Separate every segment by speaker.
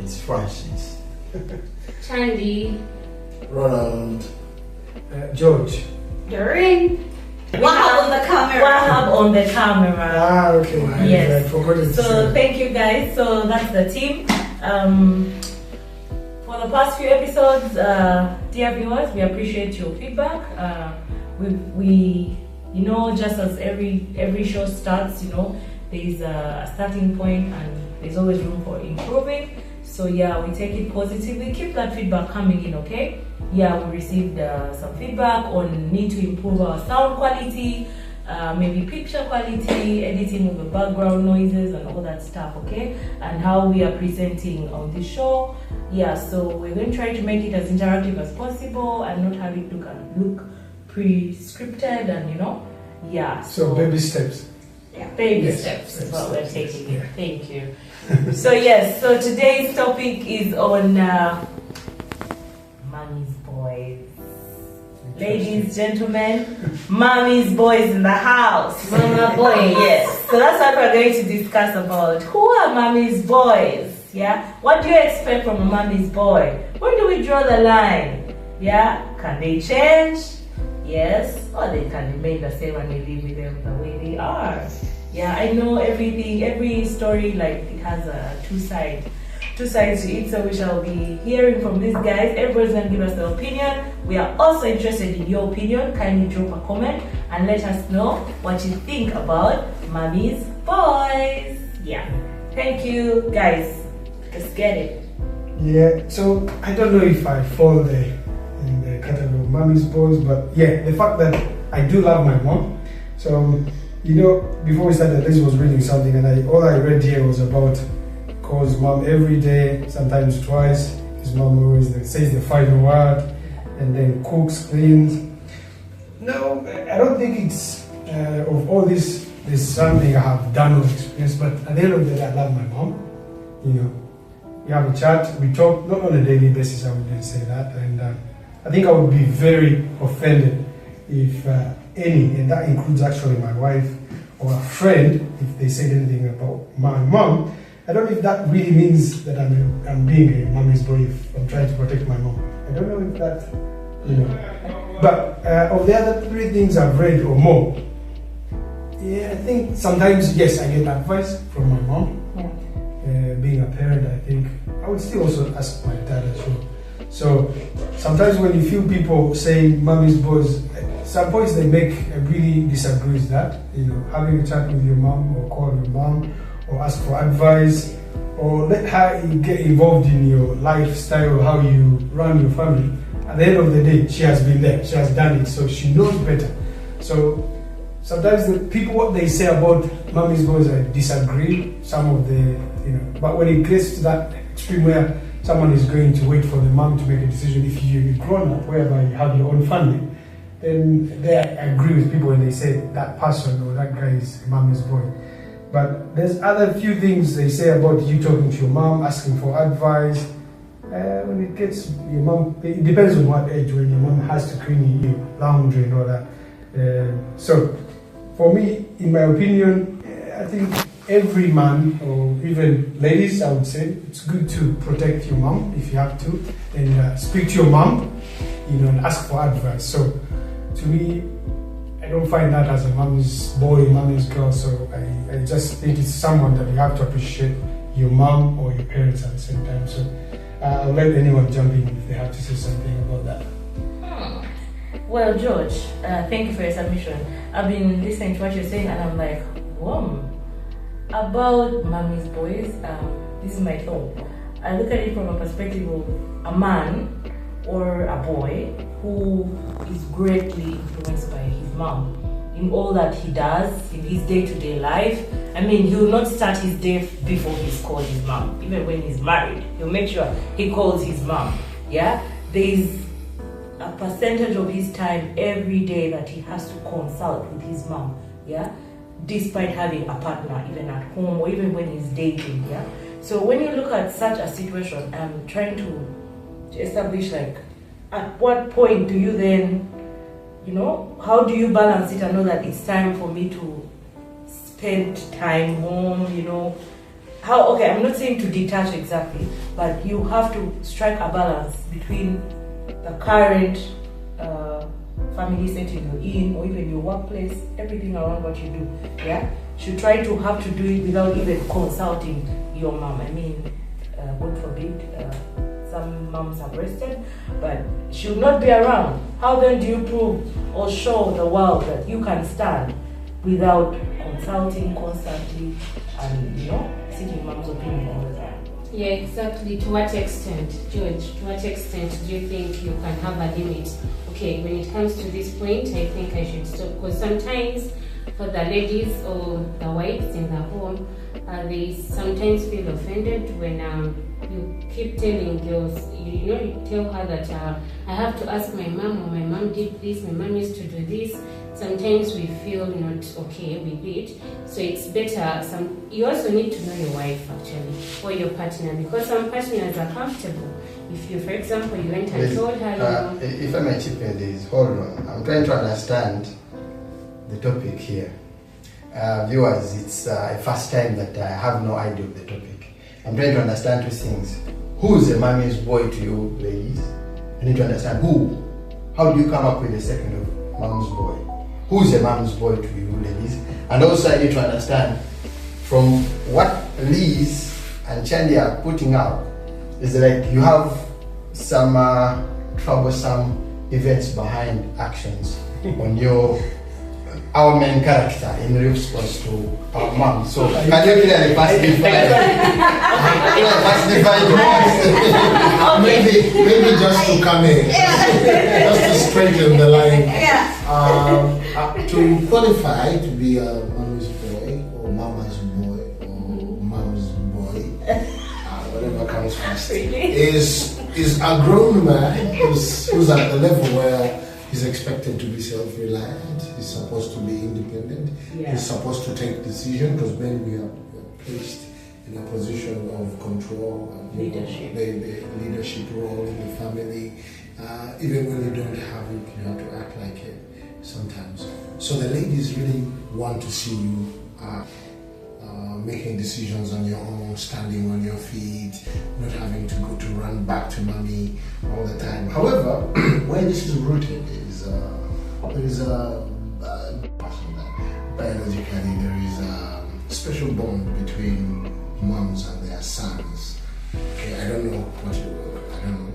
Speaker 1: It's Francis.
Speaker 2: Chandy.
Speaker 3: Ronald.
Speaker 4: George.
Speaker 2: Doreen.
Speaker 5: Wahab on the camera.
Speaker 2: Wahab on the camera.
Speaker 4: Ah, okay.
Speaker 2: Yes.
Speaker 4: I forgot to
Speaker 2: So
Speaker 4: say.
Speaker 2: thank you guys. So that's the team. For the past few episodes, dear viewers, we appreciate your feedback. We you know, just as every show starts, you know, there is a starting point and there's always room for improving. So yeah, we take it positively. Keep that feedback coming in, okay? Yeah, we received some feedback on need to improve our sound quality, maybe picture quality, editing of the background noises and all that stuff, okay? And how we are presenting on this show. Yeah, so we're going to try to make it as interactive as possible and not have it look pre-scripted and, you know, yeah.
Speaker 4: So baby steps.
Speaker 2: Yeah, baby
Speaker 4: Yes,
Speaker 2: steps is
Speaker 4: steps,
Speaker 2: what we're
Speaker 4: steps,
Speaker 2: taking
Speaker 4: yeah.
Speaker 2: it. Thank you. So yes, so today's topic is on mommy's boys. Ladies, gentlemen, mommy's boys in the house. Mama boys. Yes. So that's what we're going to discuss about. Who are mommy's boys? Yeah. What do you expect from a mommy's boy? Where do we draw the line? Yeah. Can they change? Yes. Or they can remain the same and we live with them the way they are. Yeah. I know every story, like, it has a two sides to it, so we shall be hearing from these guys. Everybody's going to give us their opinion. We are also interested in your opinion. Kindly drop a comment and let us know what you think about mommy's boys. Yeah. Thank you, guys. Let's get it.
Speaker 4: Yeah, so I don't know if I fall there in the category of mommy's boys, but yeah, the fact that I do love my mom. So, you know, before we started, Liz was reading something and all I read here was about calls mom every day, sometimes twice. His mom always says the final word and then cooks, cleans. No, I don't think it's of all this, there's something I have done or experienced, but at the end of the day, I love my mom. You know, we have a chat, we talk, not on a daily basis, I wouldn't say that. And I think I would be very offended if any, and that includes actually my wife or a friend, if they said anything about my mom. I don't know if that really means that I'm being a mommy's boy if I'm trying to protect my mom. I don't know if that, you know. But of the other three things I've read or more, yeah, I think sometimes, yes, I get advice from my mom.
Speaker 2: Yeah.
Speaker 4: Being a parent, I think I would still also ask my dad as well. So sometimes when you feel people saying mommy's boys, some points they make, I really disagree with that. You know, having a chat with your mom or call your mom, or ask for advice, or let her get involved in your lifestyle, how you run your family. At the end of the day, she has been there, she has done it, so she knows better. So sometimes the people, what they say about mommy's boys, I disagree. Some of the, you know, but when it gets to that extreme where someone is going to wait for the mom to make a decision, if you're grown up, whereby you have your own family, then they agree with people when they say that person or that guy is mommy's boy. But there's other few things they say about you talking to your mom, asking for advice. When it gets your mom, it depends on what age, when your mom has to clean your laundry and all that. So for me, in my opinion, I think every man, or even ladies, I would say, it's good to protect your mom if you have to, and speak to your mom, you know, and ask for advice. So to me, I don't find that as a mommy's boy, mommy's girl, so I just think it's someone that you have to appreciate, your mom or your parents at the same time. So I'll let anyone jump in if they have to say something about that.
Speaker 2: Well, George, thank you for your submission. I've been listening to what you're saying and I'm like, whoa. About mommy's boys, this is my thought. I look at it from a perspective of a man or a boy who is greatly influenced by his mom in all that he does in his day-to-day life. I mean, he will not start his day before he's called his mom. Even when he's married, he'll make sure he calls his mom. Yeah, there's a percentage of his time every day that he has to consult with his mom. Yeah, despite having a partner, even at home or even when he's dating. Yeah, so when you look at such a situation, I'm trying to establish, like, at what point do you then, you know, how do you balance it and know that it's time for me to spend time home, you know? how, okay, I'm not saying to detach exactly, but you have to strike a balance between the current family setting you're in, or even your workplace, everything around what you do. Yeah, should try to have to do it without even consulting your mom. I mean, God forbid, some moms have rested, but should not be around. How then do you prove or show the world that you can stand without consulting constantly and seeking mom's opinion all the time?
Speaker 1: Yeah, exactly. To what extent, George? To what extent do you think you can have a limit? Okay, when it comes to this point, I think I should stop, because sometimes for the ladies or the wives in the home, they sometimes feel offended when you keep telling girls, you tell her that I have to ask my mom, or my mom did this, my mom used to do this. Sometimes we feel not okay with it, so it's better. You also need to know your wife actually, or your partner, because some partners are comfortable. If you, for example, you went and told her,
Speaker 3: if I may chip in this, hold on. I'm trying to understand the topic here. Viewers, it's a first time that I have no idea of the topic. I'm trying to understand two things. Who's a mommy's boy to you, ladies? I need to understand who. How do you come up with the second of mom's boy? Who's a mom's boy to you, ladies? And also I need to understand from what Liz and Chandy are putting out, is like you have some troublesome events behind actions on our main character in response to our mom. So can you clearly pacify?
Speaker 6: Maybe just to come in, just to straighten the line. To qualify to be a mommy's boy or mama's boy or mom's boy, whatever comes first, is a grown man who's at the level where he's expected to be self-reliant. He's supposed to be independent.
Speaker 2: Yeah.
Speaker 6: He's supposed to take decisions, because when we are placed in a position of control,
Speaker 2: Leadership.
Speaker 6: The leadership role in the family, even when you don't have it, you have to act like it sometimes. So the ladies really want to see you making decisions on your own, standing on your feet, not having to go to run back to mommy all the time. However, where this is rooted is there is a biologically there is a special bond between moms and their sons. Okay, I don't know what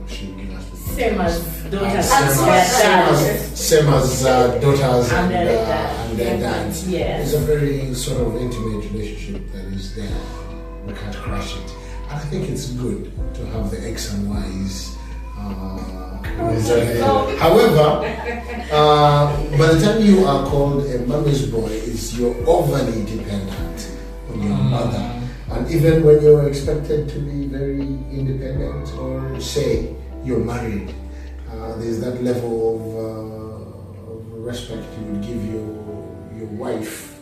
Speaker 6: she will give us the
Speaker 2: Same as daughters
Speaker 6: same as daughters and their dads.
Speaker 2: Yes.
Speaker 6: It's a very sort of intimate relationship that is there. We can't crush it. And I think it's good to have the X and Y's. However, by the time you are called a mommy's boy, you're overly dependent on your mother. And even when you're expected to be very independent, or say you're married, there's that level of respect you would give your wife,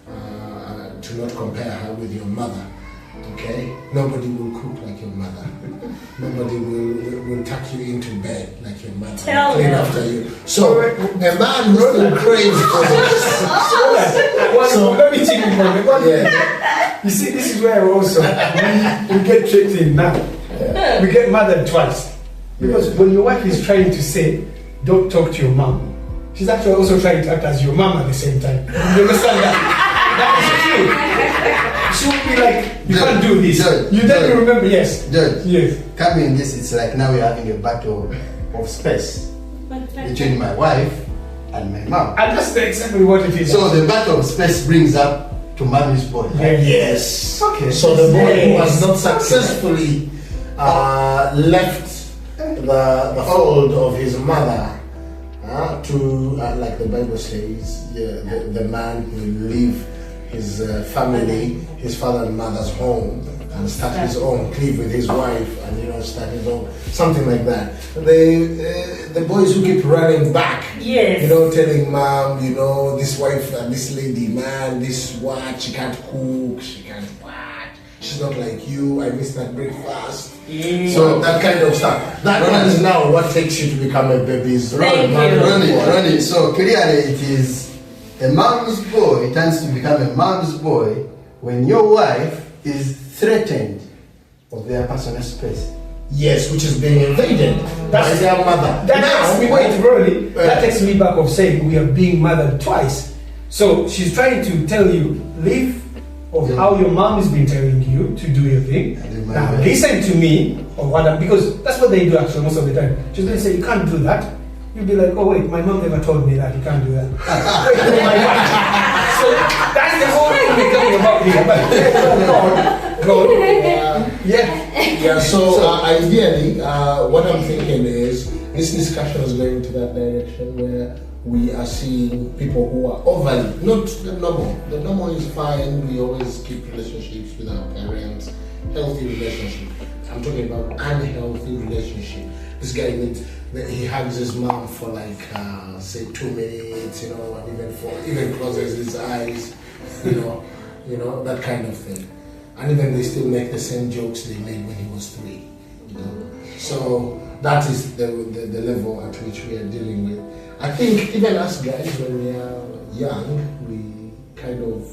Speaker 6: to not compare her with your mother. Okay? Nobody will cook like your mother. Nobody will tuck you into bed like your mother. Clean after you. So a man will crave for this.
Speaker 4: So let me take you from the one. Yeah. You see, this is where also we get tricked in now. Yeah. We get mad twice. Because when your wife is trying to say, don't talk to your mom, she's actually also trying to act as your mom at the same time. You understand that? That is true. She will be like, you can't do this. You then remember, yes.
Speaker 3: Judge,
Speaker 4: yes.
Speaker 3: Coming in this, it's like now we're having a battle of space between my wife and my mom.
Speaker 4: And that's exactly what it is.
Speaker 3: So the battle of space brings up to mommy's boy. Right?
Speaker 6: Yes.
Speaker 3: Okay.
Speaker 6: So the boy who has not successfully left the fold of his mother to, like the Bible says, the man who leave his family, his father and mother's home, and start his own, live with his wife, and start his own, something like that. The boys who keep running back,
Speaker 2: yes,
Speaker 6: telling mom, this wife and this lady, man, this what, she can't cook, she can't what, she's not like you, I missed that breakfast. Yeah. So that kind of stuff. That one is now what takes you to become a baby's
Speaker 3: Ronnie. So clearly it is a mom's boy turns to become a mom's boy when your wife is threatened of their personal space.
Speaker 6: Yes, which is being invaded by their mother.
Speaker 4: That takes me back of saying we are being mothered twice. So she's trying to tell you, leave of how your mom has been telling you to do your thing. Now listen to me, because that's what they do actually most of the time. She's going to say, you can't do that. You'll be like, oh wait, my mom never told me that you can't do that. So that's the whole thing we're talking about here. Go on.
Speaker 6: Yeah, so ideally, what I'm thinking is this discussion is going to that direction where we are seeing people who are overly, not the normal. The normal is fine, we always keep relationships with our parents, healthy relationship. I'm talking about unhealthy relationship. This guy he hugs his mom for like say 2 minutes, and even closes his eyes, you know, that kind of thing. And even they still make the same jokes they made when he was 3. So that is the level at which we are dealing with. I think even us guys, when we are young, we kind of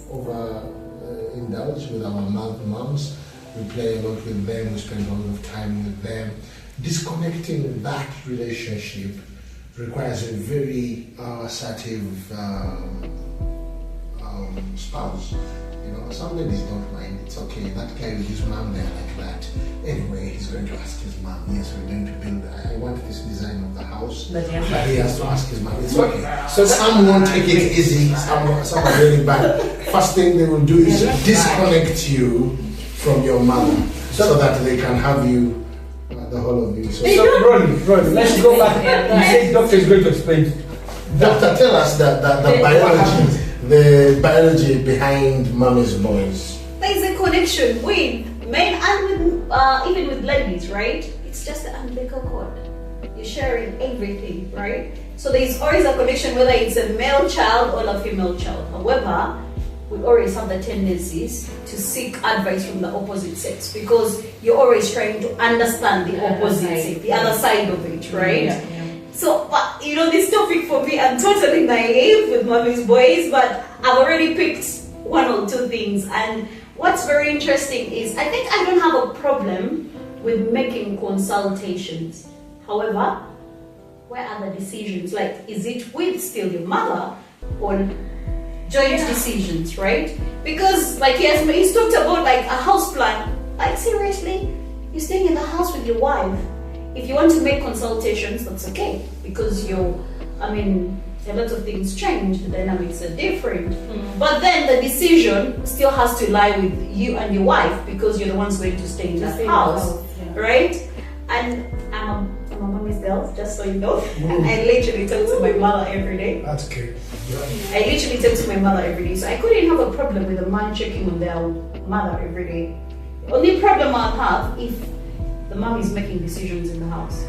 Speaker 6: indulge with our moms. We play a lot with them, we spend a lot of time with them. Disconnecting that relationship requires a very assertive spouse. Some ladies don't mind. It's okay. That guy with his mom there like that. Anyway, he's going to ask his mom. Yes, we're going to build. I want this design of the house. But he has to ask his mom. It's okay. So some won't take it easy. Some are really bad. First thing they will do is disconnect you from your mother so that they can have you, the whole of you. So
Speaker 4: Ronnie, let's go back. You say doctor is going to explain.
Speaker 6: Doctor, tell us the biology. The biology behind mommy's boys.
Speaker 5: There's a connection with men and with, even with ladies, right? It's just the umbilical cord. You're sharing everything, right? So there's always a connection whether it's a male child or a female child. However, we always have the tendencies to seek advice from the opposite sex because you're always trying to understand the opposite sex, the other side of it, right? Yeah. So, but this topic for me, I'm totally naive with mommy's boys, but I've already picked 1 or 2 things. And what's very interesting is I think I don't have a problem with making consultations. However, where are the decisions? Like, is it with still your mother or joint decisions, right? Because like he's talked about like a house plan. Like seriously, you're staying in the house with your wife. If you want to make consultations, that's okay because a lot of things change, the dynamics are different. But then the decision still has to lie with you and your wife because you're the ones going to stay in that house, right? And I'm a mommy's girl, just so you know. I literally talk to my mother every day.
Speaker 4: That's okay.
Speaker 5: I literally talk to my mother every day, so I couldn't have a problem with a man checking on their mother every day. The only problem I'll have if the mom is making decisions in the house.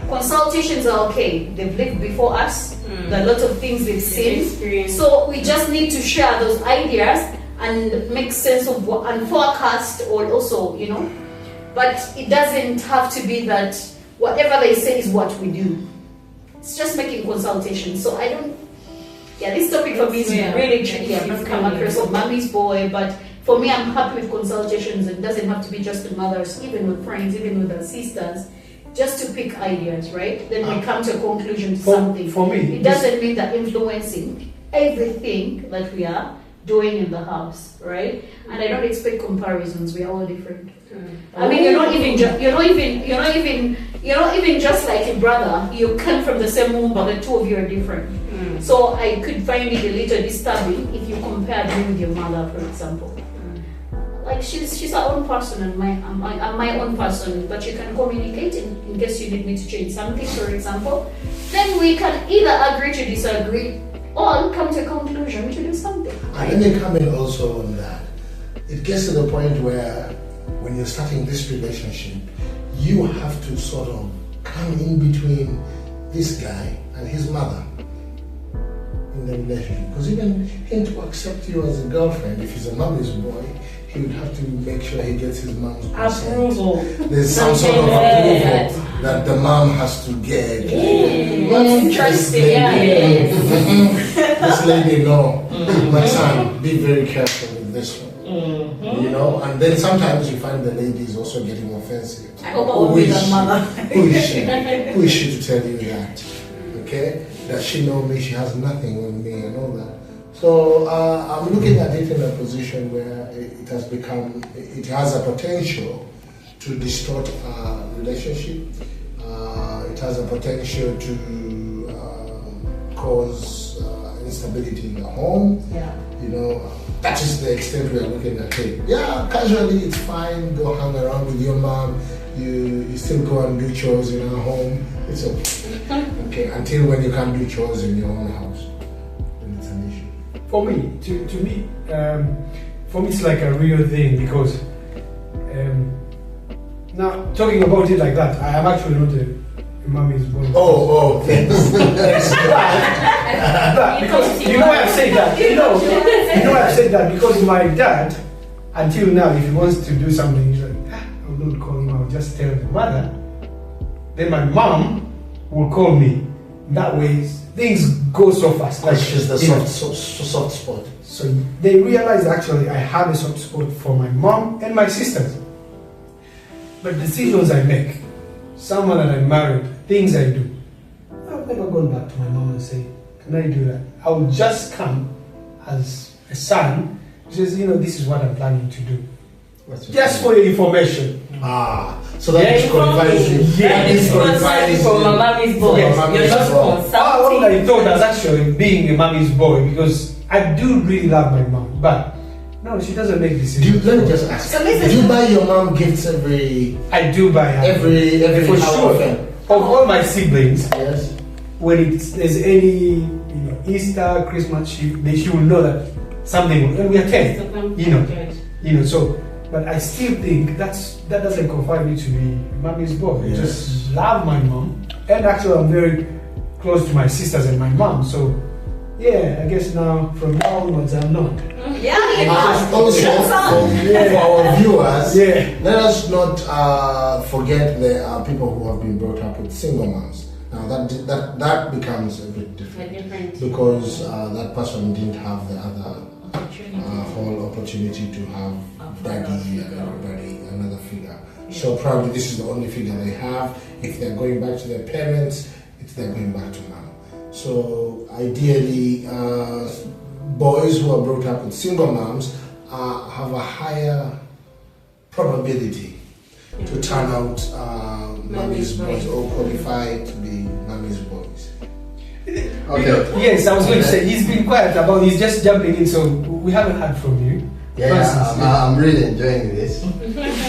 Speaker 5: Consultations are okay. They've lived before us. There are a lot of things they've seen. So we just need to share those ideas and make sense of and forecast or also, But it doesn't have to be that whatever they say is what we do. It's just making consultations. So I don't. Yeah, this topic for me is really tricky. I've not come across a mommy's boy, but for me, I'm happy with consultations. It doesn't have to be just with mothers, even with friends, even with our sisters, just to pick ideas, right? Then we come to a conclusion to something.
Speaker 4: For me,
Speaker 5: it doesn't mean that influencing everything that we are doing in the house, right? And I don't expect comparisons. We are all different. I mean, you're not even just like a brother. You come from the same womb, but the two of you are different. So I could find it a little disturbing if you compared me with your mother, for example. Like she's her own person and I'm my own person, but you can communicate in case you need me to change something, for example. Then we can either agree to disagree or come to a conclusion to do something.
Speaker 6: And let me come in also on that. It gets to the point where when you're starting this relationship, you have to sort of come in between this guy and his mother in the relationship. Because even him to accept you as a girlfriend, if he's a mommy's boy, he would have to make sure he gets his mom's
Speaker 2: approval.
Speaker 6: There's some sort of approval that the mom has to get. This lady, no. My son, be very careful with this one. You know, and then sometimes you find the ladies also getting offensive.
Speaker 5: I hope I won't be that mother.
Speaker 6: Who is she? Who is she to tell you that? Okay? Does she know me? She has nothing on me and all that. So I'm looking at it in a position where it has become, it has a potential to distort a relationship. It has a potential to cause instability in the home.
Speaker 2: Yeah.
Speaker 6: You know, that is the extent we are looking at it. Yeah, casually it's fine. Go hang around with your mom. You still go and do chores in her home. It's okay. Okay, until when you can't do chores in your own house, then it's an issue.
Speaker 4: For me, for me, it's like a real thing because now talking about it like that, I am actually not a mommy's boy.
Speaker 6: Oh, thanks.
Speaker 4: But because you know why I say that? You know why I say that? Because my dad, until now, if he wants to do something, he's like, I will not call him. I will just tell the mother. Then my mom will call me. That way, things go so fast.
Speaker 6: Like she's the
Speaker 4: you know.
Speaker 6: soft spot.
Speaker 4: So they realize actually I have a soft spot for my mom and my sisters. But decisions I make, someone that I married, things I do, I've never gone back to my mom and say, can I do that? I will just come as a son, says, this is what I'm planning to do. Just for your information.
Speaker 6: So that is qualifying you.
Speaker 2: That is qualifying for my mommy's boy. You're just consulting.
Speaker 4: All I thought was actually being a mommy's boy because I do really love my mom, but no, she doesn't make decisions.
Speaker 6: Let me just ask.
Speaker 5: So
Speaker 6: do you buy your mom gifts every?
Speaker 4: I do buy her.
Speaker 6: Every
Speaker 4: for
Speaker 6: how
Speaker 4: sure.
Speaker 6: often?
Speaker 4: Of all my siblings,
Speaker 6: Yes.
Speaker 4: when there's any Easter, Christmas, she will know that something. And we are 10, So, but I still think that doesn't confine me to be mommy's boy. I just love my mom, and actually I'm very close to my sisters and my mom. So, yeah, I guess now from now onwards I'm not.
Speaker 5: Yeah, you
Speaker 6: Also, for our viewers, let us not forget there are people who have been brought up with single moms. Now that becomes a bit different because that person didn't have the other whole opportunity to have daddy and everybody, another figure. So probably this is the only figure they have. If they're going back to their parents, they're going back to mom. So ideally, boys who are brought up with single moms have a higher probability to turn out mommy's boys or qualify to be mommy's boys.
Speaker 3: Okay.
Speaker 4: Yes, I was going to say, he's been quiet about, he's just jumping in, so we haven't heard from you.
Speaker 3: I'm really enjoying this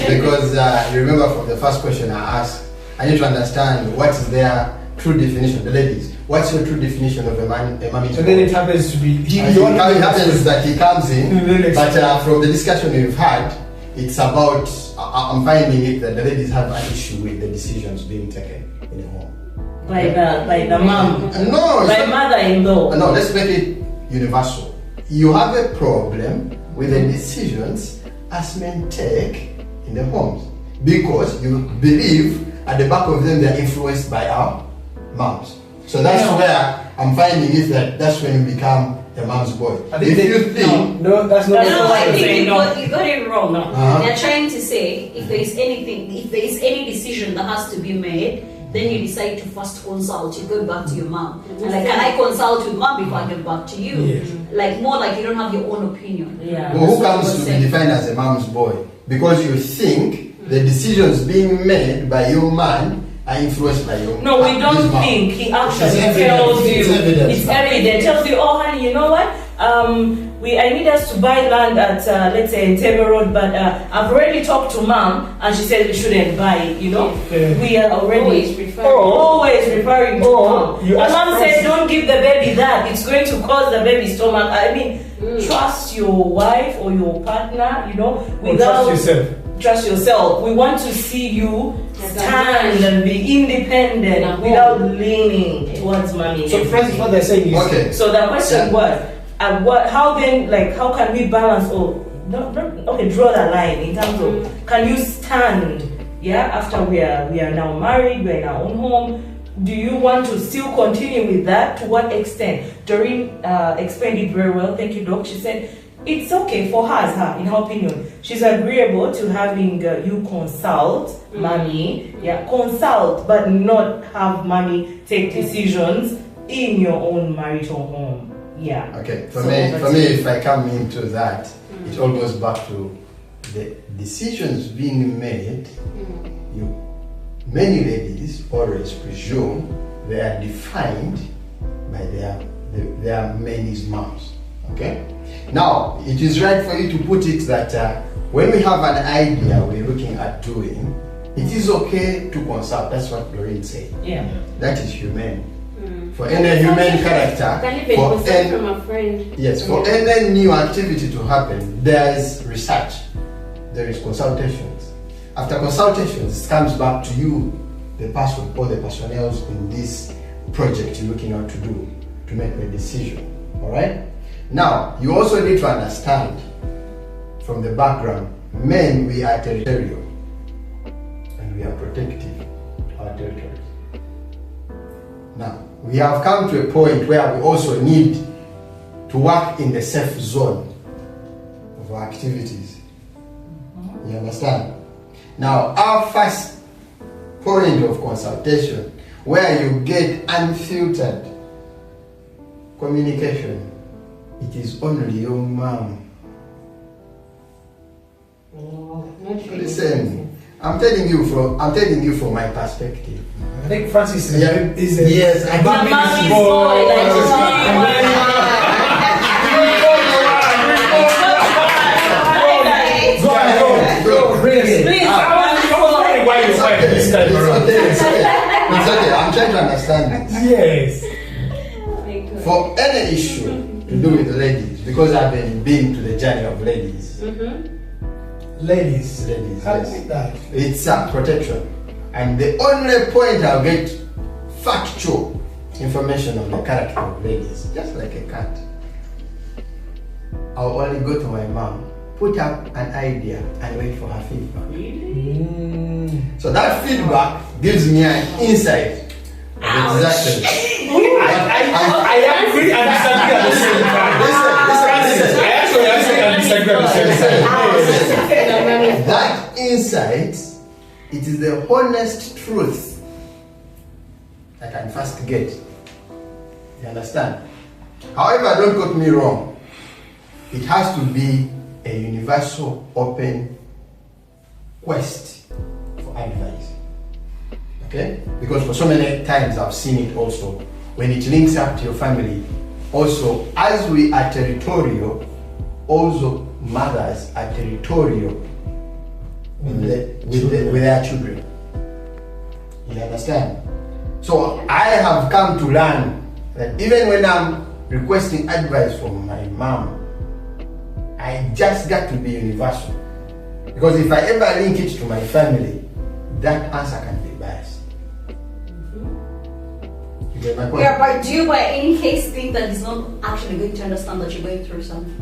Speaker 3: because you remember from the first question I asked, I need to understand what is their true definition, the ladies. What's your true definition of a mommy's
Speaker 4: So
Speaker 3: boy?
Speaker 4: then it happens to be,
Speaker 3: It happens that he comes in, but from the discussion we've had, it's about, I'm finding it that the ladies have an issue with the decisions being taken in the home.
Speaker 2: By the mom.
Speaker 3: No,
Speaker 2: By mother-in-law.
Speaker 3: No, let's make it universal. You have a problem with the decisions as men take in the homes because you believe at the back of them they're influenced by our moms. So that's where I'm finding it that's when you become a mom's boy. If you think
Speaker 4: no, that's not.
Speaker 5: No, I think you got it wrong. No.
Speaker 3: Uh-huh.
Speaker 5: They're trying to say if there is any decision that has to be made, then you decide to first consult. You go back to your mom. And like, can I consult with mom before I get back to you?
Speaker 4: Yes.
Speaker 5: Like more like you don't have your own opinion.
Speaker 2: Yeah.
Speaker 3: well, who comes to be defined as a mom's boy? Because you think the decisions being made by your man are influenced by your
Speaker 2: No, we don't
Speaker 3: his mom.
Speaker 2: think. He actually
Speaker 6: It's
Speaker 2: tells
Speaker 6: evident.
Speaker 2: you.
Speaker 6: It's evident.
Speaker 2: It's evident. Tells you, oh honey, you know what? I need us to buy land at let's say Table Road, but I've already talked to mom and she said we shouldn't buy it.
Speaker 4: Yeah.
Speaker 2: We are already
Speaker 1: Always
Speaker 2: referring to mom.
Speaker 4: you
Speaker 2: And
Speaker 4: ask
Speaker 2: mom
Speaker 4: first.
Speaker 2: said, don't give the baby that. It's going to cause the baby's stomach. I mean, trust your wife or your partner.
Speaker 4: Or trust yourself.
Speaker 2: Trust yourself. We want to see you stand and be independent without leaning towards money.
Speaker 4: So Francis, what they're saying is,
Speaker 3: Okay.
Speaker 2: So the question was, how then, like, how can we balance? Draw the line in terms of can you stand? Yeah, after we are now married, we're in our own home. Do you want to still continue with that? To what extent? Doreen explained it very well. Thank you, Doc. She said, it's okay for her, as her, in her opinion. She's agreeable to having you consult mommy, consult, but not have mommy take decisions in your own marital home. Yeah.
Speaker 3: Okay, for me, if I come into that, it all goes back to the decisions being made. Many ladies always presume they are defined by their men's moms. Okay? Now, it is right for you to put it that when we have an idea we're looking at doing, it is okay to consult. That's what Doreen said.
Speaker 2: Yeah.
Speaker 3: That is humane. For any human character, for
Speaker 1: from a friend.
Speaker 3: Yes, for any new activity to happen, there is research, there is consultations. After consultations, it comes back to you, the person or the personnel in this project you're looking out to do, to make a decision. All right? Now, you also need to understand from the background, men, we are territorial and we are protective of our territories. Now, we have come to a point where we also need to work in the safe zone of our activities. You understand? Now, our first point of consultation, where you get unfiltered communication, it is only your mom. Listen, I'm telling you from my perspective.
Speaker 4: I think Francis is
Speaker 3: yes, I
Speaker 2: My mommy's boy,
Speaker 4: Please, I was wondering why you fight this time around.
Speaker 3: It's okay. I'm trying to understand this.
Speaker 4: Yes.
Speaker 3: For any issue to do with ladies, because I've been to the journey of ladies.
Speaker 4: Ladies. How
Speaker 3: Yes.
Speaker 4: is that?
Speaker 3: It's protection. And the only point I'll get factual information on the character of ladies, just like a cat. I'll only go to my mom, put up an idea, and wait for her feedback. So that feedback gives me an insight of exactly.
Speaker 4: I agree and disagree at the same time.
Speaker 3: Listen.
Speaker 4: I actually agree and disagree at the same time.
Speaker 3: That insight, it is the honest truth I can first get. You understand? However, don't get me wrong. It has to be a universal, open quest for advice. Okay? Because for so many times I've seen it also. When it links up to your family, also, as we are territorial, also mothers are territorial with their children. You understand? So I have come to learn that even when I'm requesting advice from my mom, I just got to be universal. Because if I ever link it to my family, that answer can be biased. You get my point?
Speaker 5: Yeah, but do you by any case think that he's not actually going to understand that you're going through something?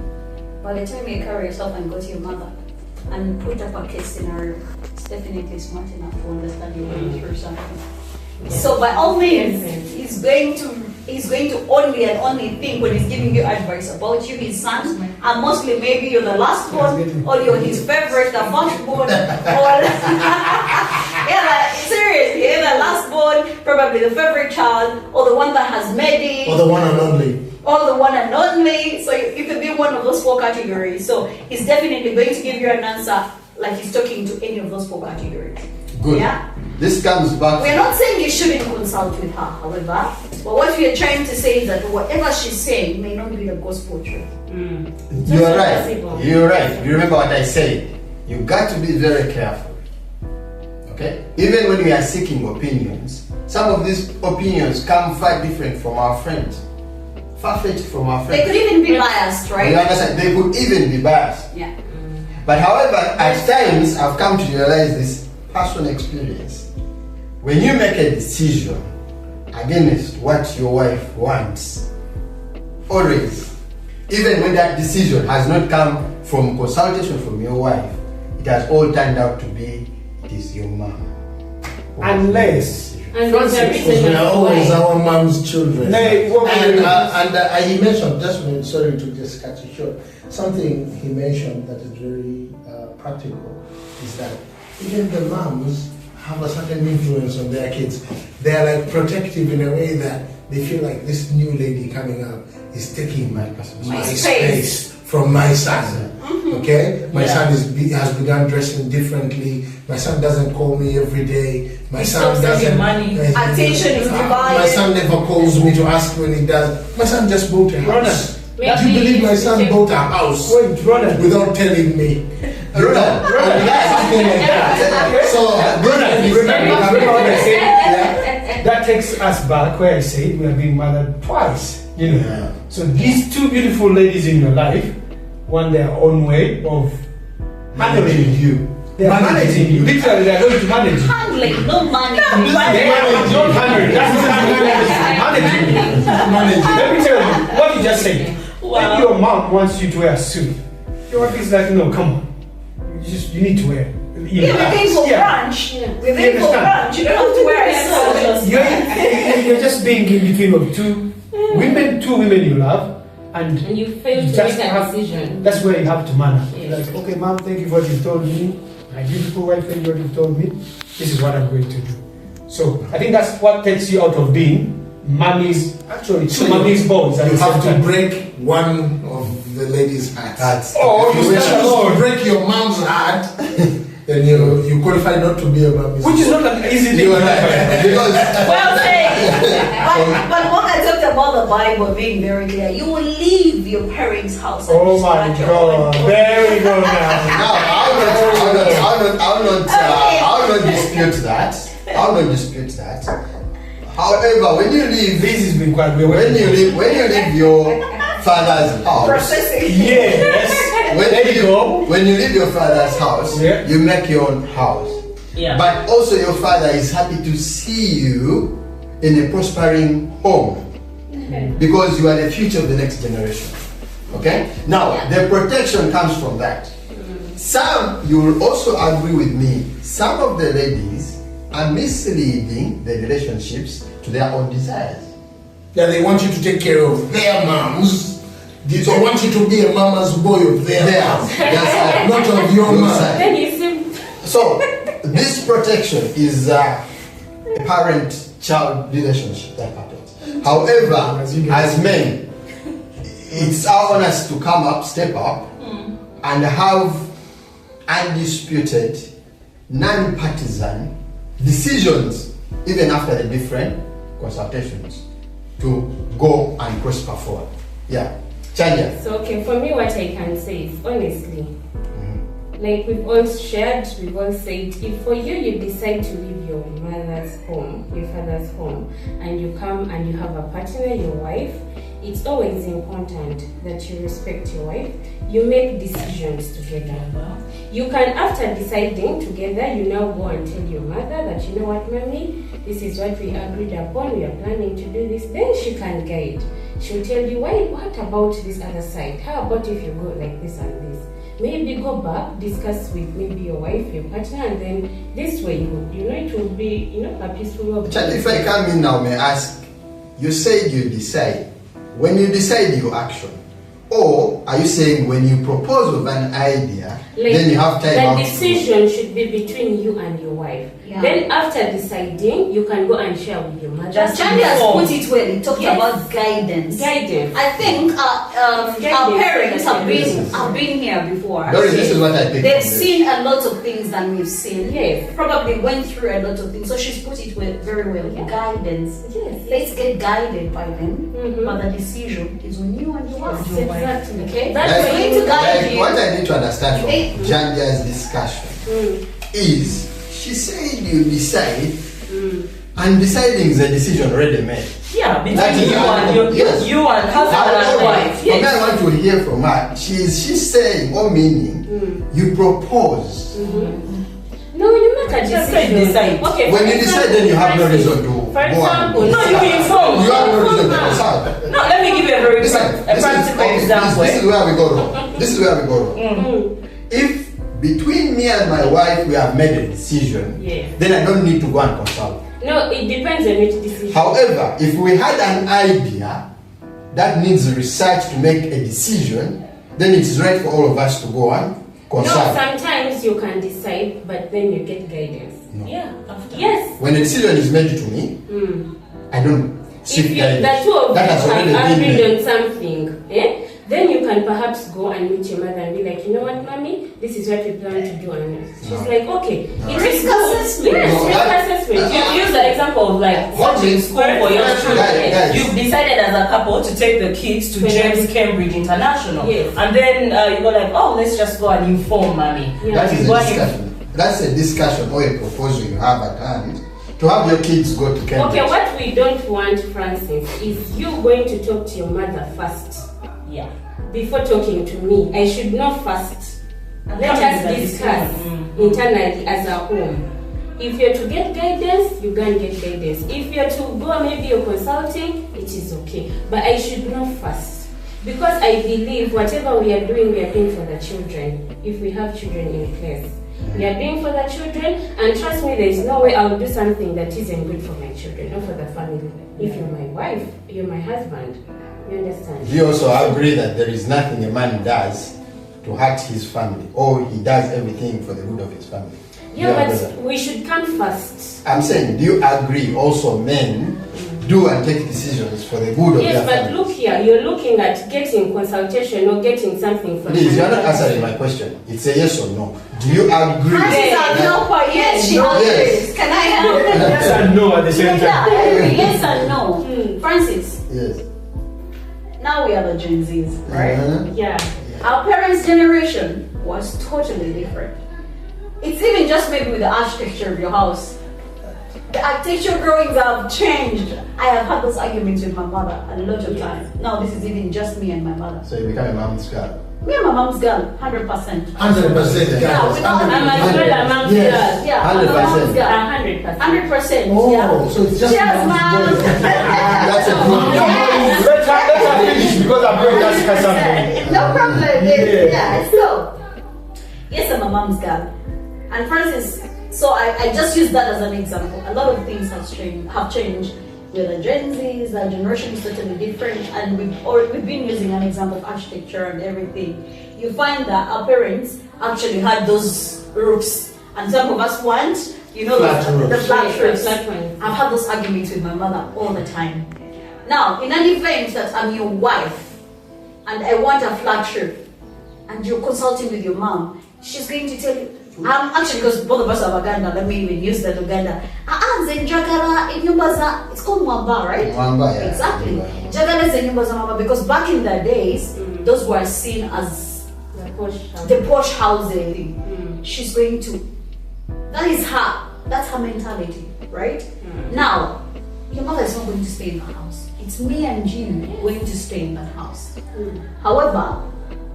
Speaker 5: By the time you carry yourself and go to your mother and put up a case scenario, it's definitely smart enough to understand you're going through something. So by all means, he's going to only and only think when he's giving you advice about you, his sons, and mostly maybe you're the last born, or you're his favorite, the first born, or seriously, you're the last born, probably the favorite child, or the one that has made it,
Speaker 6: Or the one and only.
Speaker 5: or the one and only. So you could be one of those 4 categories. So he's definitely going to give you an answer like he's talking to any of those 4 categories.
Speaker 3: Good.
Speaker 5: Yeah?
Speaker 3: This comes back.
Speaker 5: We're not saying you shouldn't consult with her, however, but what we are trying to say is that whatever she's saying may not be the gospel truth.
Speaker 3: You are right. You're right. You remember what I said. You got to be very careful. Okay? Even when we are seeking opinions, some of these opinions come far different from our friends. Far-fetched from our
Speaker 5: They
Speaker 3: friends.
Speaker 5: could even be biased,
Speaker 3: You
Speaker 5: right?
Speaker 3: understand? They could even be biased.
Speaker 5: Yeah.
Speaker 3: But however, at times I've come to realize this personal experience. When you make a decision against what your wife wants, always, even when that decision has not come from consultation from your wife, it has all turned out to be it is your mom.
Speaker 4: Unless
Speaker 1: And there's a
Speaker 6: Francis,
Speaker 1: reason
Speaker 6: we are
Speaker 1: as
Speaker 6: always
Speaker 1: why.
Speaker 6: our mom's children.
Speaker 4: Hey, what
Speaker 6: And he mentioned, sorry to just cut you short, something he mentioned that is very practical is that even the moms have a certain influence on their kids. They are like protective in a way that they feel like this new lady coming up is taking my space from my son. Okay, my son has begun dressing differently. My son doesn't call me every day. My son doesn't.
Speaker 2: Money.
Speaker 5: Attention is divided.
Speaker 6: My son never calls me to ask when he does. My son just bought a house. Do you
Speaker 1: Maybe
Speaker 6: believe my son
Speaker 1: check-
Speaker 6: bought a house
Speaker 4: Wait, brother.
Speaker 6: without telling me?
Speaker 3: Brother,
Speaker 6: Something like that. So,
Speaker 4: Remember what I said?
Speaker 6: yeah.
Speaker 4: That takes us back where I said we are being mothered twice. You know.
Speaker 6: Yeah.
Speaker 4: So these two beautiful ladies in your life want their own way of handling you. They are managing you. Literally, they are going to manage you.
Speaker 5: Handling, no money.
Speaker 4: They are not handling. That's not managing you. Let me tell you what you just said. When your mom wants you to wear a suit, your wife is like, no, come on. You need to wear.
Speaker 5: Yeah, we're going for brunch.
Speaker 1: Yeah.
Speaker 5: We're going for brunch. You don't have to wear a suit.
Speaker 4: You're just being in between of two women you love, and
Speaker 1: you fail to
Speaker 4: just
Speaker 1: make a
Speaker 4: have-
Speaker 1: decision.
Speaker 4: That's where you have to manage.
Speaker 1: Yeah.
Speaker 4: Like, okay, mom, thank you for what you've told me. My beautiful wife, thank you for what you've told me. This is what I'm going to do. So I think that's what takes you out of being mommy's, actually,
Speaker 6: So
Speaker 4: mommy's boys. at
Speaker 6: You
Speaker 4: the
Speaker 6: have
Speaker 4: same
Speaker 6: to
Speaker 4: time.
Speaker 6: break one of the ladies' hearts.
Speaker 4: Oh,
Speaker 6: If
Speaker 4: you
Speaker 6: you wish
Speaker 4: stand
Speaker 6: to
Speaker 4: alone.
Speaker 6: break your mom's heart, then you qualify not to be a mommy's.
Speaker 4: Which is not an easy thing.
Speaker 6: You are right. Because
Speaker 5: Well said. But when I talked about the Bible being very clear, you will leave your parents' house. and
Speaker 4: Oh my
Speaker 5: start your own.
Speaker 4: God. There we go now.
Speaker 3: now I'll not dispute that. I'll not dispute that. However, when you leave,
Speaker 4: This has been quite weird.
Speaker 3: when you leave your father's house,
Speaker 5: Processing.
Speaker 4: Yes.
Speaker 3: when you leave your father's house,
Speaker 4: Yeah.
Speaker 3: you make your own house.
Speaker 2: Yeah.
Speaker 3: But also your father is happy to see you in a prospering home because you are the future of the next generation. Okay? Now, the protection comes from that. Some, you will also agree with me, some of the ladies are misleading the relationships to their own desires.
Speaker 6: yeah, they want you to take care of their moms. They want you to be a mama's boy of their mom,
Speaker 3: Yes,
Speaker 6: not of your
Speaker 3: Your
Speaker 6: mom.
Speaker 3: side.
Speaker 1: Then you seem
Speaker 3: So, this protection is a parent-child relationship that happens. However, as men, it's our honest to come up, step up, and have undisputed, non-partisan decisions, even after the different consultations, to go and prosper forward. Yeah. Chanya.
Speaker 1: so okay. For me, what I can say is honestly, like we've all shared, we've all said, if for you decide to leave your mother's home, your father's home, and you come and you have a partner, your wife, it's always important that you respect your wife. You make decisions together. You can, after deciding together, you now go and tell your mother that, you know what, mommy, this is what we agreed upon, we are planning to do this. Then she can guide. She'll tell you, why, what about this other side? How about if you go like this and this? Maybe go back, discuss with maybe your wife, your partner, and then this way, it will be, a peaceful way.
Speaker 3: Chanya, if I come in now, may I ask, you said you decide. When you decide, you action. Or are you saying when you propose of an idea, then you have time out
Speaker 1: The
Speaker 3: to-
Speaker 1: decision should be between you and your wife.
Speaker 5: Yeah.
Speaker 1: Then after deciding, you can go and share with your mother.
Speaker 5: Just Charlie has put it well. He talked
Speaker 1: Yes.
Speaker 5: about guidance.
Speaker 1: Guidance.
Speaker 5: I think our
Speaker 1: Guidance.
Speaker 5: parents have been here before.
Speaker 3: Doris, this is what I think.
Speaker 5: They've
Speaker 3: from this.
Speaker 5: seen a lot of things than we've seen.
Speaker 1: Yes.
Speaker 5: Probably went through a lot of things. So she's put it very well.
Speaker 1: Yeah.
Speaker 5: Guidance.
Speaker 1: Yes.
Speaker 5: Let's get guided by them.
Speaker 1: Mhm.
Speaker 5: But the decision is on you and your wife.
Speaker 1: Exactly.
Speaker 5: Okay?
Speaker 1: That's
Speaker 3: Like-
Speaker 1: why
Speaker 5: going to guide
Speaker 3: like
Speaker 5: you.
Speaker 3: what I need to understand from
Speaker 5: Okay.
Speaker 3: Jandia's discussion is she said you decide, and deciding is a decision already made.
Speaker 2: Yeah, between
Speaker 3: That is
Speaker 2: you
Speaker 3: how-
Speaker 2: and
Speaker 3: yes.
Speaker 2: you and husband and wife.
Speaker 3: But I
Speaker 2: Yes.
Speaker 3: want to hear from her. She's saying or meaning you propose.
Speaker 1: No, you make a
Speaker 2: Just say
Speaker 1: decision.
Speaker 2: decide.
Speaker 1: Okay.
Speaker 3: When
Speaker 1: for
Speaker 3: you decide,
Speaker 1: example,
Speaker 3: then you have no
Speaker 1: Francis,
Speaker 3: reason to
Speaker 1: For
Speaker 3: go
Speaker 1: example,
Speaker 3: and
Speaker 2: No, you inform.
Speaker 3: You have no reason to decide.
Speaker 2: No, let me give you a very
Speaker 3: Listen,
Speaker 2: practical example.
Speaker 3: This is where we go wrong. This is where we go wrong. If between me and my wife we have made a decision,
Speaker 1: Yeah.
Speaker 3: then I don't need to go and consult.
Speaker 1: No, it depends on which decision.
Speaker 3: However, if we had an idea that needs research to make a decision, then it is right for all of us to go and
Speaker 1: No,
Speaker 3: consult.
Speaker 1: sometimes you can decide, but then you get guidance.
Speaker 3: No.
Speaker 2: Yeah.
Speaker 1: Yes.
Speaker 3: When a decision is made to me, I don't seek
Speaker 1: If you,
Speaker 3: guidance.
Speaker 1: the two of
Speaker 3: That has
Speaker 1: you
Speaker 3: already
Speaker 1: have
Speaker 3: been
Speaker 1: agreed
Speaker 3: made.
Speaker 1: on something, then you can perhaps go and meet your mother and be like, you know what, mommy, this is what we plan to do, and she's
Speaker 3: No.
Speaker 1: like, okay,
Speaker 3: No.
Speaker 1: it is
Speaker 5: Risk
Speaker 1: good.
Speaker 5: assessment.
Speaker 1: Yes,
Speaker 3: No,
Speaker 1: risk
Speaker 3: that-
Speaker 1: assessment.
Speaker 2: You use the example of like
Speaker 3: What
Speaker 2: searching
Speaker 3: is-
Speaker 2: school for your children.
Speaker 3: Guys.
Speaker 2: You've decided as a couple to take the kids to James Cambridge International.
Speaker 1: Yes.
Speaker 2: And then you go like, oh, let's just go and inform mommy.
Speaker 1: Yeah.
Speaker 3: That is
Speaker 2: You
Speaker 3: a
Speaker 2: go and
Speaker 3: discussion. That's a discussion or a proposal you have at hand to have your kids go to Cambridge.
Speaker 1: Okay, what we don't want, Francis, is you going to talk to your mother first.
Speaker 2: Yeah.
Speaker 1: Before talking to me, I should know first. Let
Speaker 2: Come
Speaker 1: us
Speaker 2: with the
Speaker 1: discuss
Speaker 2: decision.
Speaker 1: internally as a home. If you're to get guidance, you can get guidance. If you're to go, maybe you're consulting, it is okay. But I should know first. Because I believe whatever we are doing for the children. If we have children in class, we are doing for the children. And trust me, there is no way I will do something that isn't good for my children or for the family. If you're my wife, you're my husband. You understand?
Speaker 3: Do you also agree that there is nothing a man does to hurt his family, or he does everything for the good of his family? Do you
Speaker 1: Yeah,
Speaker 3: agree
Speaker 1: but
Speaker 3: that?
Speaker 1: we should come first.
Speaker 3: I'm saying, do you agree also men do and take decisions for the good of
Speaker 1: Yes,
Speaker 3: their
Speaker 1: but
Speaker 3: family?
Speaker 1: look here, you're looking at getting consultation or getting something from
Speaker 3: Please, you're not
Speaker 1: another
Speaker 3: answering my
Speaker 1: person.
Speaker 3: question. It's a yes or no. Do you agree?
Speaker 5: Francis,
Speaker 3: that-
Speaker 5: no for yes, she
Speaker 4: No.
Speaker 5: agrees. Can I help?
Speaker 4: Yes and no at the same
Speaker 5: Yeah,
Speaker 4: time.
Speaker 5: I agree. Yes and no. Francis,
Speaker 3: Yes.
Speaker 5: now we are the Gen Zs, right?
Speaker 3: Uh-huh.
Speaker 1: Yeah.
Speaker 5: Our parents' generation was totally different. It's even just maybe with the architecture of your house. The architecture drawings have changed. I have had those arguments with my mother a lot of times. Now this is even just me and my mother.
Speaker 3: So you become a mom's girl.
Speaker 5: Me and my mom's girl, 100%.
Speaker 6: 100%.
Speaker 5: Yeah, we don't-
Speaker 1: I'm as well a mom's
Speaker 3: Yes.
Speaker 1: girl.
Speaker 5: Yeah, I'm a
Speaker 3: 100%.
Speaker 5: mom's girl.
Speaker 1: 100%.
Speaker 5: 100%.
Speaker 6: Oh,
Speaker 5: yeah.
Speaker 6: so it's just
Speaker 5: Cheers,
Speaker 6: mom's boy.
Speaker 3: That's a good
Speaker 5: Yes.
Speaker 4: Let her finish because I'm going to ask her something.
Speaker 5: No problem.
Speaker 4: Yeah.
Speaker 5: Yeah. So, yes, I'm a mom's girl. And Francis, so I just use that as an example. A lot of things have changed. With the Gen Zs, the generation is totally different, and we've been using an example of architecture and everything. You find that our parents actually had those roofs, and some of us want,
Speaker 6: Flat
Speaker 5: the
Speaker 6: roofs.
Speaker 5: flat
Speaker 1: Yes,
Speaker 5: roofs.
Speaker 1: flat ones.
Speaker 5: I've had those arguments with my mother all the time. Now, in an event that I'm your wife and I want a flat roof, and you're consulting with your mom, she's going to tell you, actually, because both of us are Uganda, let me even use that Uganda. It's called Mwamba, right?
Speaker 3: Mwamba, yeah.
Speaker 5: Exactly.
Speaker 3: Mwamba.
Speaker 5: Jagala is the nyumba za mama, because back in the days, those were seen as
Speaker 1: The posh house.
Speaker 5: the posh housing. She's going to, that is her, that's her mentality, right? Now, your mother is not going to stay in the house. It's me and you going to stay in that house. However,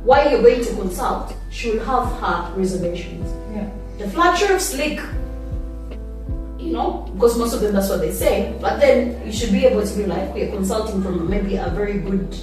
Speaker 5: while you're going to consult, she will have her reservations.
Speaker 2: Yeah.
Speaker 5: The flat roof slick, because most of them that's what they say. But then you should be able to be like, we're consulting from maybe a very good,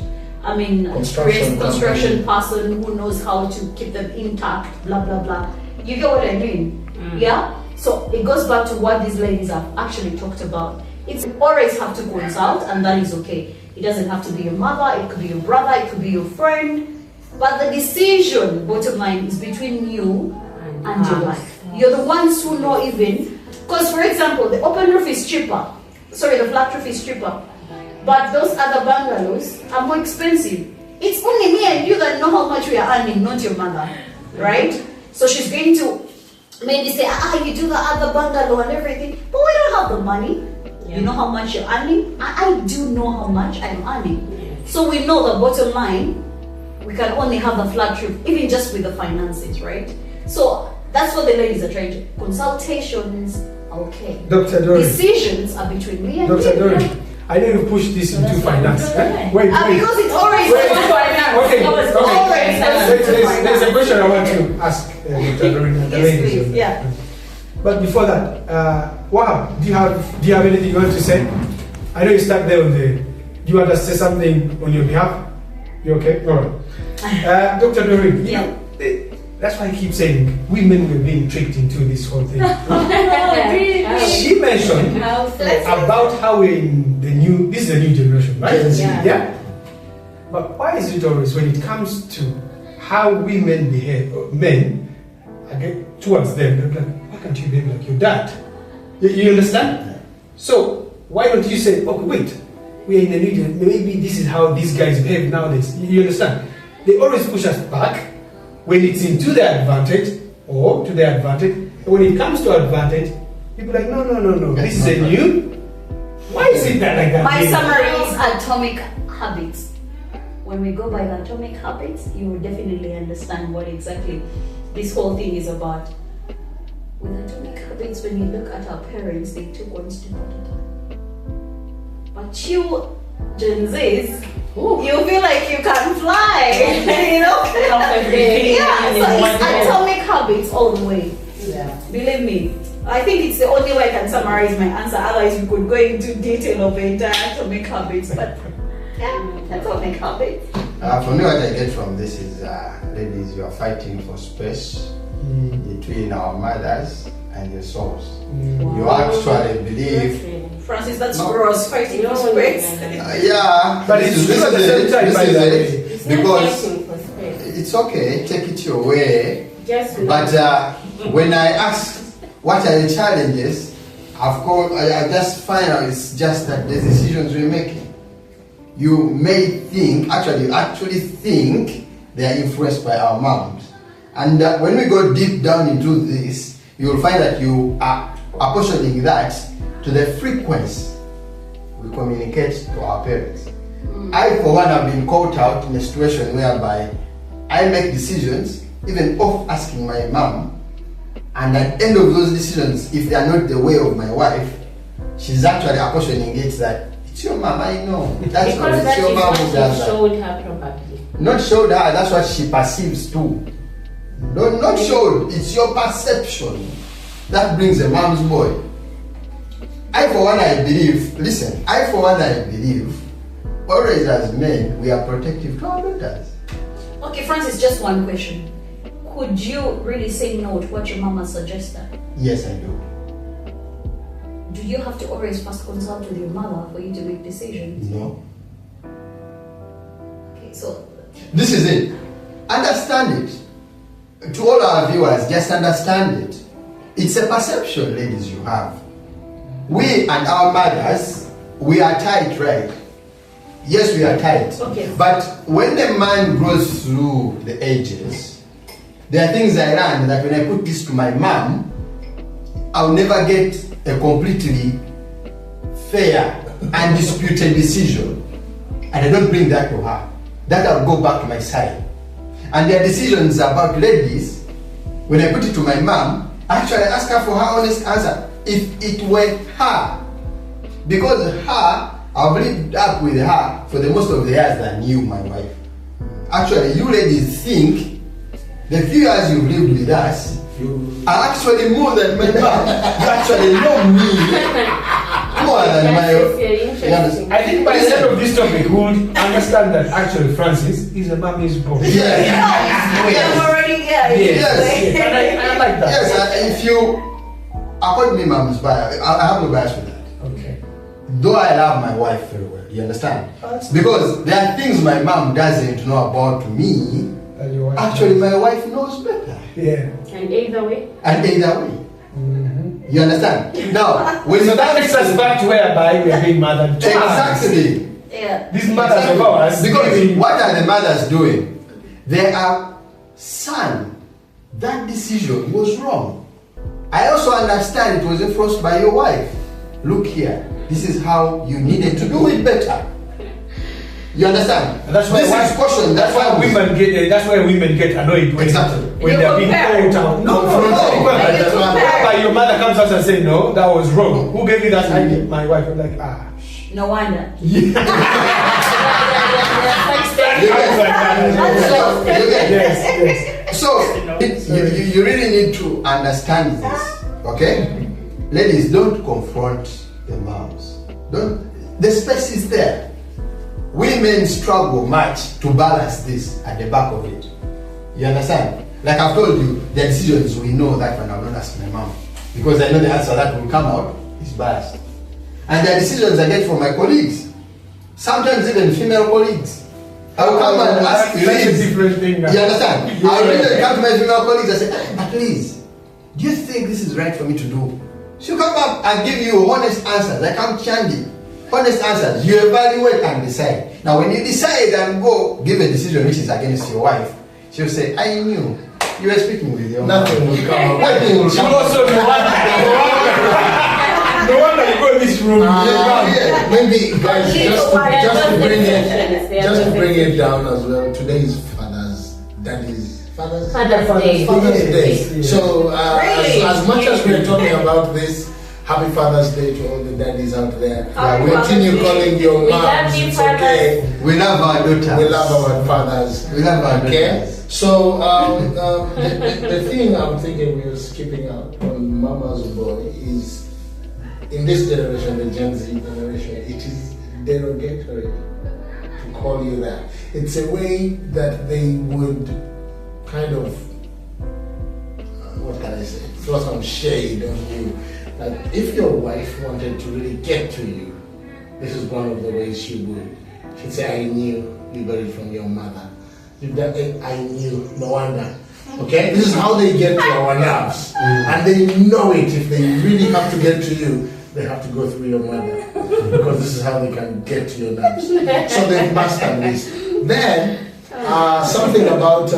Speaker 6: Construction
Speaker 5: construction person who knows how to keep them intact, blah blah blah. You get what I mean? Yeah. So it goes back to what these ladies have actually talked about. It's always have to consult, and that is okay. It doesn't have to be your mother. It could be your brother. It could be your friend. But the decision, bottom line, is between you and your wife. You're the ones who know even. Because, for example, the open roof is cheaper. Sorry, the flat roof is cheaper. But those other bungalows are more expensive. It's only me and you that know how much we are earning, not your mother. Right? So she's going to maybe say, you do the other bungalow and everything. But we don't have the money.
Speaker 1: Yeah.
Speaker 5: You know how much you're earning? I do know how much I'm earning. So we know the bottom line. We can only have the flat roof, even just with the finances, right? So that's what the ladies are trying to. Consultations, okay.
Speaker 4: Dr. Dory.
Speaker 5: Decisions are between me and
Speaker 4: Dr.
Speaker 5: you.
Speaker 4: Dory, I know you push this into finance. Wait,
Speaker 5: Because it's always
Speaker 4: Wait,
Speaker 5: finance.
Speaker 4: okay,
Speaker 5: Always
Speaker 4: okay.
Speaker 5: finance.
Speaker 4: There's a question I want to ask Dr. Dory. and the
Speaker 5: Yes,
Speaker 4: ladies.
Speaker 5: please. Yeah.
Speaker 4: But before that, Wahab, do you have anything you want to say? I know you start there on the. Do you want to say something on your behalf? You okay? All right. Dr. Dory, that's why I keep saying women were being tricked into this whole thing.
Speaker 1: Really?
Speaker 4: She mentioned
Speaker 1: How so?
Speaker 4: about how we're in this is a new generation, right?
Speaker 1: Yeah.
Speaker 4: But why is it always when it comes to how women behave, men, I get towards them, they're like, why can't you behave like your dad? You understand? So why don't you say, okay, wait, we are in a new generation, maybe this is how these guys behave nowadays. You understand? They always push us back when it's into their advantage or to their advantage. And when it comes to advantage, people are like, no, this is a new. Why is it that like that?
Speaker 5: My summary is atomic habits. When we go by the atomic habits, you will definitely understand what exactly this whole thing is about. With atomic habits, when you look at our parents, they took one step at a time. But you, Gen Zs, you feel like you can fly, you know? Yeah, so it's atomic habits all the way.
Speaker 2: Yeah.
Speaker 5: Believe me. I think it's the only way I can summarize my answer. Otherwise, we could go into detail of the entire atomic habits. But yeah, atomic habits.
Speaker 3: For me, what I get from this is, ladies, you are fighting for space between our mothers and your souls. You actually believe.
Speaker 5: Francis, that's
Speaker 3: No.
Speaker 5: gross. Fighting for space.
Speaker 3: Yeah,
Speaker 4: But it's true at the same time, by the way.
Speaker 1: It's not
Speaker 3: because
Speaker 1: fighting for space.
Speaker 3: it's okay, take it your way.
Speaker 1: Just know.
Speaker 3: But when I ask what are the challenges, of course, I just find out it's just that the decisions we're making. You may think, you actually think they are influenced by our moms. And when we go deep down into this, you will find that you are apportioning that to the frequency we communicate to our parents. I, for one, have been caught out in a situation whereby I make decisions, even off asking my mom, and at the end of those decisions, if they are not the way of my wife, she's actually apportioning it that it's your mom, I know. That's what
Speaker 1: because
Speaker 3: it's
Speaker 1: that
Speaker 3: your
Speaker 1: is
Speaker 3: mom
Speaker 1: what
Speaker 3: who
Speaker 1: you
Speaker 3: does that.
Speaker 1: showed her probably.
Speaker 3: Not showed her, that's what she perceives too. Not showed, it's your perception that brings a mom's boy. I for one, I believe, always as men, we are protective to our daughters.
Speaker 5: Okay, Francis, just one question. Could you really say no to what your mama suggested?
Speaker 3: Yes, I do.
Speaker 5: Do you have to always first consult with your mother for you to make decisions?
Speaker 3: No.
Speaker 5: Okay, so
Speaker 3: This is it. Understand it. To all our viewers, just understand it. It's a perception, ladies, you have. We and our mothers, we are tight, right? Yes, we are tight.
Speaker 5: Okay.
Speaker 3: But when the man grows through the ages, there are things I learned that when I put this to my mom, I'll never get a completely fair, undisputed decision. And I don't bring that to her. That I'll go back to my side. And there are decisions about ladies, when I put it to my mom, actually I ask her for her honest answer. If it were her, because her, I've lived up with her for the most of the years than you, my wife. Actually, you ladies think the few years you've lived with us are actually more than my mom. You actually know me more than my
Speaker 1: That's
Speaker 3: wife.
Speaker 1: interesting.
Speaker 4: I think by the end of this topic, we would understand that actually Francis is a mommy's boy.
Speaker 5: I'm already
Speaker 3: Yes.
Speaker 4: And I like that.
Speaker 3: Yes, if you according to me, mom's bias, I have no bias with that.
Speaker 4: Okay.
Speaker 3: Though I love my wife very well, you understand? Because there are things my mom doesn't know about me. Actually, my wife knows better.
Speaker 4: Yeah.
Speaker 1: And either way,
Speaker 3: You understand? Now, when
Speaker 4: So that takes us back to whereby we are being mothered.
Speaker 3: exactly.
Speaker 5: Yeah.
Speaker 4: These mothers of ours.
Speaker 3: Because what are the mothers doing? They are, son, that decision was wrong. I also understand it was influenced by your wife. Look here, this is how you needed to do it better. You understand?
Speaker 4: And that's why
Speaker 3: this is caution.
Speaker 4: That's why women get. That's why women get annoyed when
Speaker 3: Exactly.
Speaker 4: when
Speaker 5: You
Speaker 4: they're being
Speaker 5: compare.
Speaker 4: called out. No.
Speaker 5: And you compare.
Speaker 4: But your mother comes out and says, "No, that was wrong. Who gave you that idea?" My wife was like, "Ah."
Speaker 5: No wonder.
Speaker 4: Yes.
Speaker 3: So, you really need to understand this, okay? Ladies, don't confront the moms. The space is there. Women struggle much to balance this at the back of it. You understand? Like I've told you, the decisions we know that when I will not ask my mom. Because I know the answer that will come out is biased. And the decisions I get from my colleagues. Sometimes even female colleagues. I will come and ask
Speaker 4: That's a different thing now.
Speaker 3: You understand? I will really come to my female colleagues and say, but please, do you think this is right for me to do? She'll come up and give you honest answers. Like I'm Chandy. Honest answers. You evaluate and decide. Now when you decide and go give a decision which is against your wife, she'll say, I knew. You were speaking with your
Speaker 6: Nothing will come out.
Speaker 4: She will also no wonder you go in this room.
Speaker 6: Maybe guys, just to bring it down as well. Today is Father's Day. So as much as we're talking about this, Happy Father's Day to all the daddies out there. Continue calling your moms. It's okay.
Speaker 3: We love our daughters.
Speaker 6: We love our fathers.
Speaker 3: We love our daughters.
Speaker 6: So the thing I'm thinking we are skipping out on Mama's Boy is, in this generation, the Gen Z generation, it is derogatory to call you that. It's a way that they would kind of, what can I say, throw some shade on you. Like if your wife wanted to really get to you, this is one of the ways she would. She'd say, I knew you got it from your mother. If that I knew, no wonder. Okay? This is how they get to our nerves. And they know it. If they really have to get to you, they have to go through your mother. Because this is how they can get to your nerves. So they must at least. Then, something about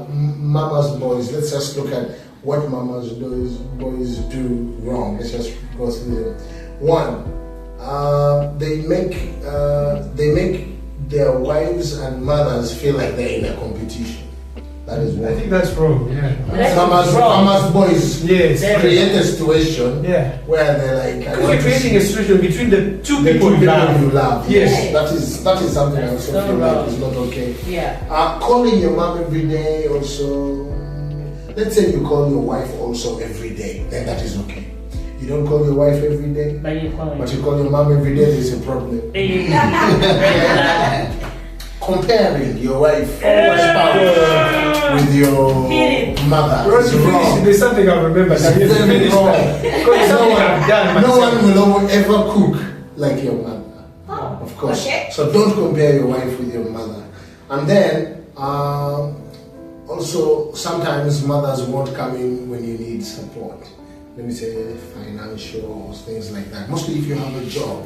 Speaker 6: Mama's Boys. Let's just look at what Mama's Boys do wrong. Let's just go through them. One, they make their wives and mothers feel like they're in a competition. That is one.
Speaker 4: I think that's wrong, yeah.
Speaker 6: Mama's Boys create a situation where they're like...
Speaker 4: Because you're creating a situation between the two
Speaker 6: the
Speaker 4: people you love.
Speaker 6: Yes. That is something I also feel like is not okay.
Speaker 2: Yeah.
Speaker 6: Calling your mom every day also... Let's say you call your wife also every day, then that is okay. You don't call your wife every day,
Speaker 2: But you
Speaker 6: call your mom every day, there's a problem. Comparing your wife or spouse with your mother is wrong.
Speaker 4: There's something I remember.
Speaker 6: No one will ever cook like your mother. Of course.
Speaker 5: Okay.
Speaker 6: So don't compare your wife with your mother. And then also sometimes mothers won't come in when you need support. Let me say financial things like that. Mostly if you have a job,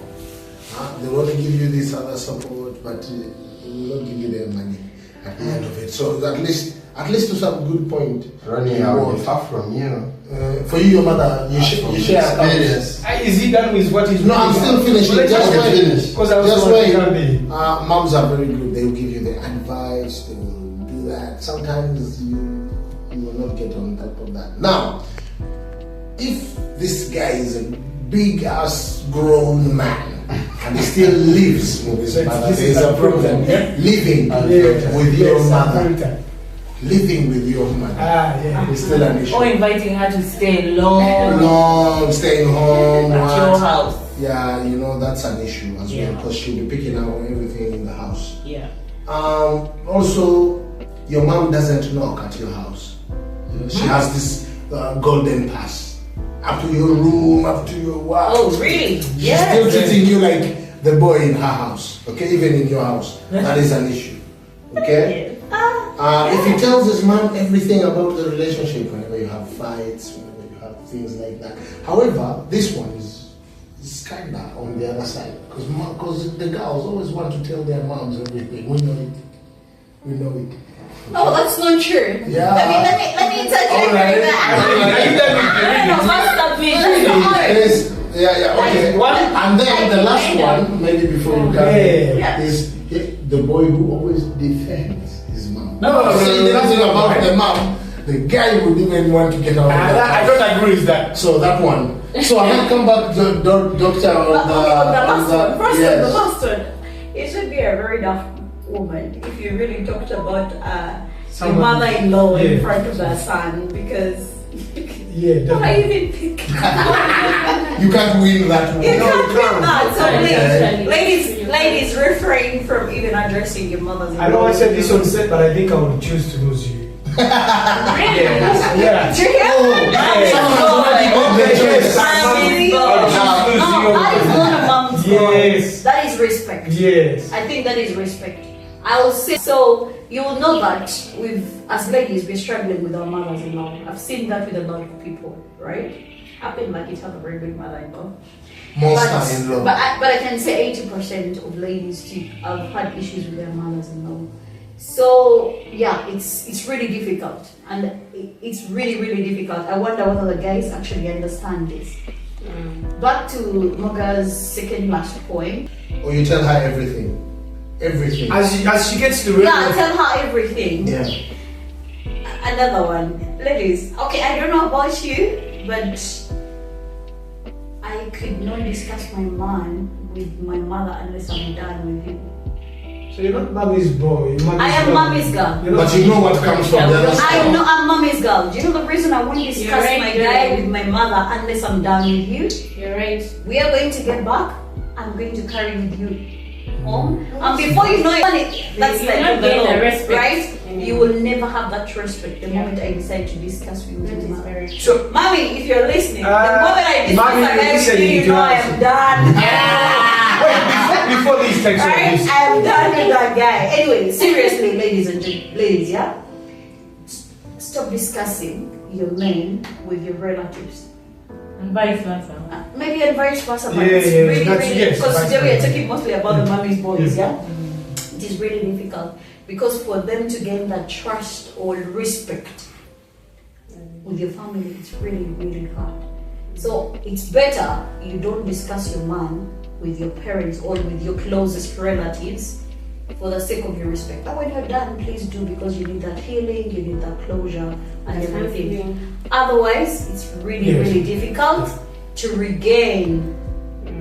Speaker 6: they'll only give you this other support, but they will not give you their money at the end of it. So at least to some good point.
Speaker 3: Ronnie, I will far from you.
Speaker 6: For you, your mother, you share
Speaker 3: experience.
Speaker 4: Is he done with what he's doing?
Speaker 6: No, I'm still finishing.
Speaker 4: Because I was wondering.
Speaker 6: Moms are very good. They will give you the advice. They will do that. Sometimes you will not get on top of that. Now, if this guy is a big ass grown man and he still lives with his mother, there is a problem. Living with your mother. Living with your mother is still an issue.
Speaker 2: Or inviting her to stay long,
Speaker 6: staying home
Speaker 2: at your house.
Speaker 6: Yeah, that's an issue as well, because she'll be picking up everything in the house.
Speaker 2: Yeah.
Speaker 6: Also, your mom doesn't knock at your house. She has this golden pass. Up to your room, up to your wow.
Speaker 2: Oh, really?
Speaker 6: She's still treating you like the boy in her house. Okay, even in your house. That is an issue. Okay? If he tells his mom everything about the relationship, whenever you have fights, whenever you have things like that. However, this one is kinda on the other side. Because the girls always want to tell their moms everything. We know it.
Speaker 5: Oh, that's not true.
Speaker 6: Yeah.
Speaker 5: Let me touch
Speaker 6: All right. Okay. And then the last one, maybe before you come is the boy who always defends his mom.
Speaker 4: No,
Speaker 6: say nothing about the mom. The guy would even want to get out of that.
Speaker 4: I don't agree with that.
Speaker 6: So that one. So I can come back to the doctor on
Speaker 5: the last one. It should be a very tough woman if you really talked about your mother-in-law in front of her son, because why even pick?
Speaker 6: You can't win that one.
Speaker 5: You can't win that. So ladies, refrain from even addressing your mother-in-law.
Speaker 4: I know I said this on set, but I think I would choose to lose you. Yes. Yeah.
Speaker 5: Do you hear?
Speaker 6: Someone has already got the choice.
Speaker 5: No, that is not a mom's
Speaker 4: Yes.
Speaker 5: That is respect.
Speaker 4: Yes.
Speaker 5: I think that is respect. I will say so. You will know that as ladies, we're struggling with our mothers-in-law. I've seen that with a lot of people, right? I've been lucky to have a very good mother-in-law.
Speaker 6: Monster-in-law.
Speaker 5: But I can say 80% of ladies too have had issues with their mothers-in-law. So yeah, it's really difficult, and it's really difficult. I wonder whether the guys actually understand this. Back to Moga's second last point.
Speaker 6: Or you tell her everything. Everything.
Speaker 4: As she gets to realize.
Speaker 5: Yeah, tell her everything.
Speaker 6: Yeah.
Speaker 5: Another one, ladies. Okay, I don't know about you, but I could not discuss my man with my mother unless I'm done with him.
Speaker 4: So you're not mommy's boy.
Speaker 5: I am mommy's girl.
Speaker 6: But you know what comes from the other
Speaker 5: I
Speaker 6: side.
Speaker 5: know I'm mommy's girl. Do you know the reason I won't discuss
Speaker 1: You're right,
Speaker 5: my
Speaker 1: you're
Speaker 5: guy
Speaker 1: right.
Speaker 5: with my mother unless I'm done with you?
Speaker 1: You're right.
Speaker 5: We are going to get back. I'm going to carry with you home. And before you know it, that's
Speaker 1: You're
Speaker 5: like
Speaker 1: not
Speaker 5: the
Speaker 1: getting
Speaker 5: law,
Speaker 1: the respect.
Speaker 5: right?
Speaker 1: Mm.
Speaker 5: You will never have that respect the
Speaker 1: Yeah.
Speaker 5: moment I decide to discuss with
Speaker 1: That
Speaker 5: your
Speaker 1: is
Speaker 5: mother.
Speaker 1: very true.
Speaker 4: So
Speaker 5: Mommy, if you're listening, the
Speaker 4: Uh,
Speaker 5: moment I discuss
Speaker 4: Mommy,
Speaker 5: my
Speaker 4: you're
Speaker 5: guy with you,
Speaker 4: listening
Speaker 5: you
Speaker 4: to
Speaker 5: know I
Speaker 4: us.
Speaker 5: am done.
Speaker 4: before these texts are
Speaker 5: Right?
Speaker 4: this.
Speaker 5: I am done with that guy. Anyway, seriously, ladies, yeah? Stop discussing your men with your relatives.
Speaker 2: And vice versa.
Speaker 5: Maybe and vice versa, but
Speaker 4: Yeah,
Speaker 5: it's
Speaker 4: yeah,
Speaker 5: really,
Speaker 4: that's-
Speaker 5: really,
Speaker 4: yes,
Speaker 5: because
Speaker 4: vice
Speaker 5: today we are
Speaker 4: versa.
Speaker 5: talking mostly about the mommy's boys,
Speaker 4: Yeah.
Speaker 5: yeah? It is really difficult because for them to gain that trust or respect with your family, it's really hard. So it's better you don't discuss your man with your parents or with your closest relatives for the sake of your respect. But when you're done, please do, because you need that healing, you need that closure and everything. Otherwise, it's really,
Speaker 4: Yes.
Speaker 5: really difficult to regain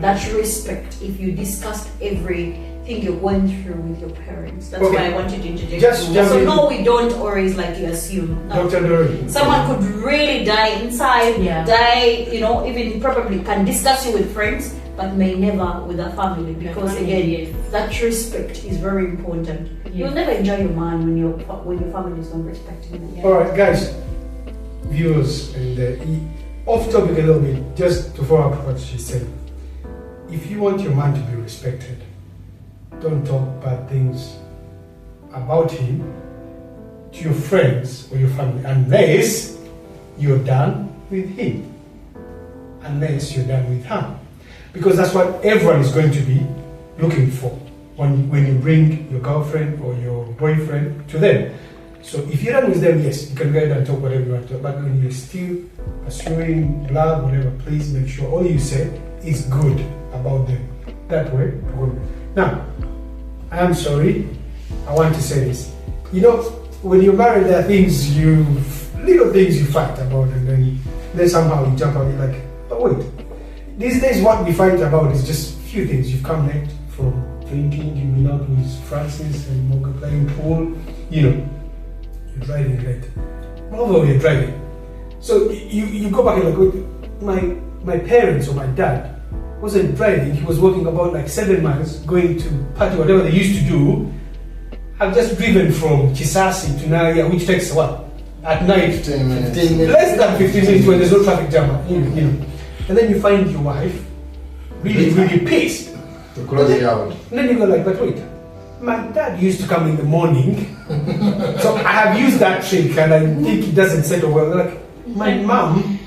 Speaker 5: that respect if you discussed everything you went through with your parents. That's
Speaker 4: Okay.
Speaker 5: why I wanted to interject.
Speaker 4: Just
Speaker 5: you.
Speaker 4: jump
Speaker 5: So
Speaker 4: in.
Speaker 5: no, we don't always like you assume. No.
Speaker 4: Dr. Dory.
Speaker 5: Someone could really die inside,
Speaker 2: Yeah.
Speaker 5: die, even probably can discuss you with friends, but may never with a family, because
Speaker 1: family,
Speaker 5: again,
Speaker 1: yes.
Speaker 5: that respect is very important. You'll never enjoy your man when your family is not respecting you.
Speaker 4: Alright, guys, viewers, and off topic a little bit, just to follow up what she said. If you want your man to be respected, don't talk bad things about him to your friends or your family unless you're done with him. Unless you're done with her. Because that's what everyone is going to be looking for when you bring your girlfriend or your boyfriend to them. So if you're done with them, yes, you can go ahead and talk whatever you want to, but when you're still pursuing love, whatever, please make sure all you say is good about them. That way, good. Now, I'm sorry, I want to say this. When you're married, there are little things you fight about, and then somehow you jump out, you're like, but wait, these days what we fight about is just few things. You've come late from drinking, you've been out with Francis and Moga playing pool, you're driving late. Moreover, you're driving. So you go back and like, wait, my parents or my dad wasn't driving, he was walking about like 7 miles going to party, whatever they used to do. I've just driven from Chisasi to Naria, which takes what? At night,
Speaker 6: 15 minutes.
Speaker 4: less than 15 minutes when there's no traffic jam, And then you find your wife really pissed.
Speaker 3: To close it out.
Speaker 4: And then you go like, but wait, my dad used to come in the morning, so I have used that trick and I think it doesn't settle well. Like, my mom,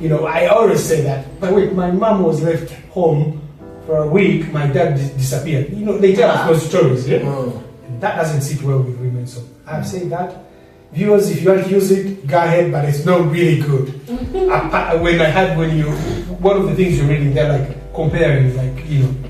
Speaker 4: I always say that, but wait, my mom was left home for a week, my dad disappeared. They tell us those stories, yeah?
Speaker 6: Oh.
Speaker 4: And that doesn't sit well with women, so I've said that. Viewers, if you want to use it, go ahead, but it's not really good. One of the things you're reading, they're like comparing,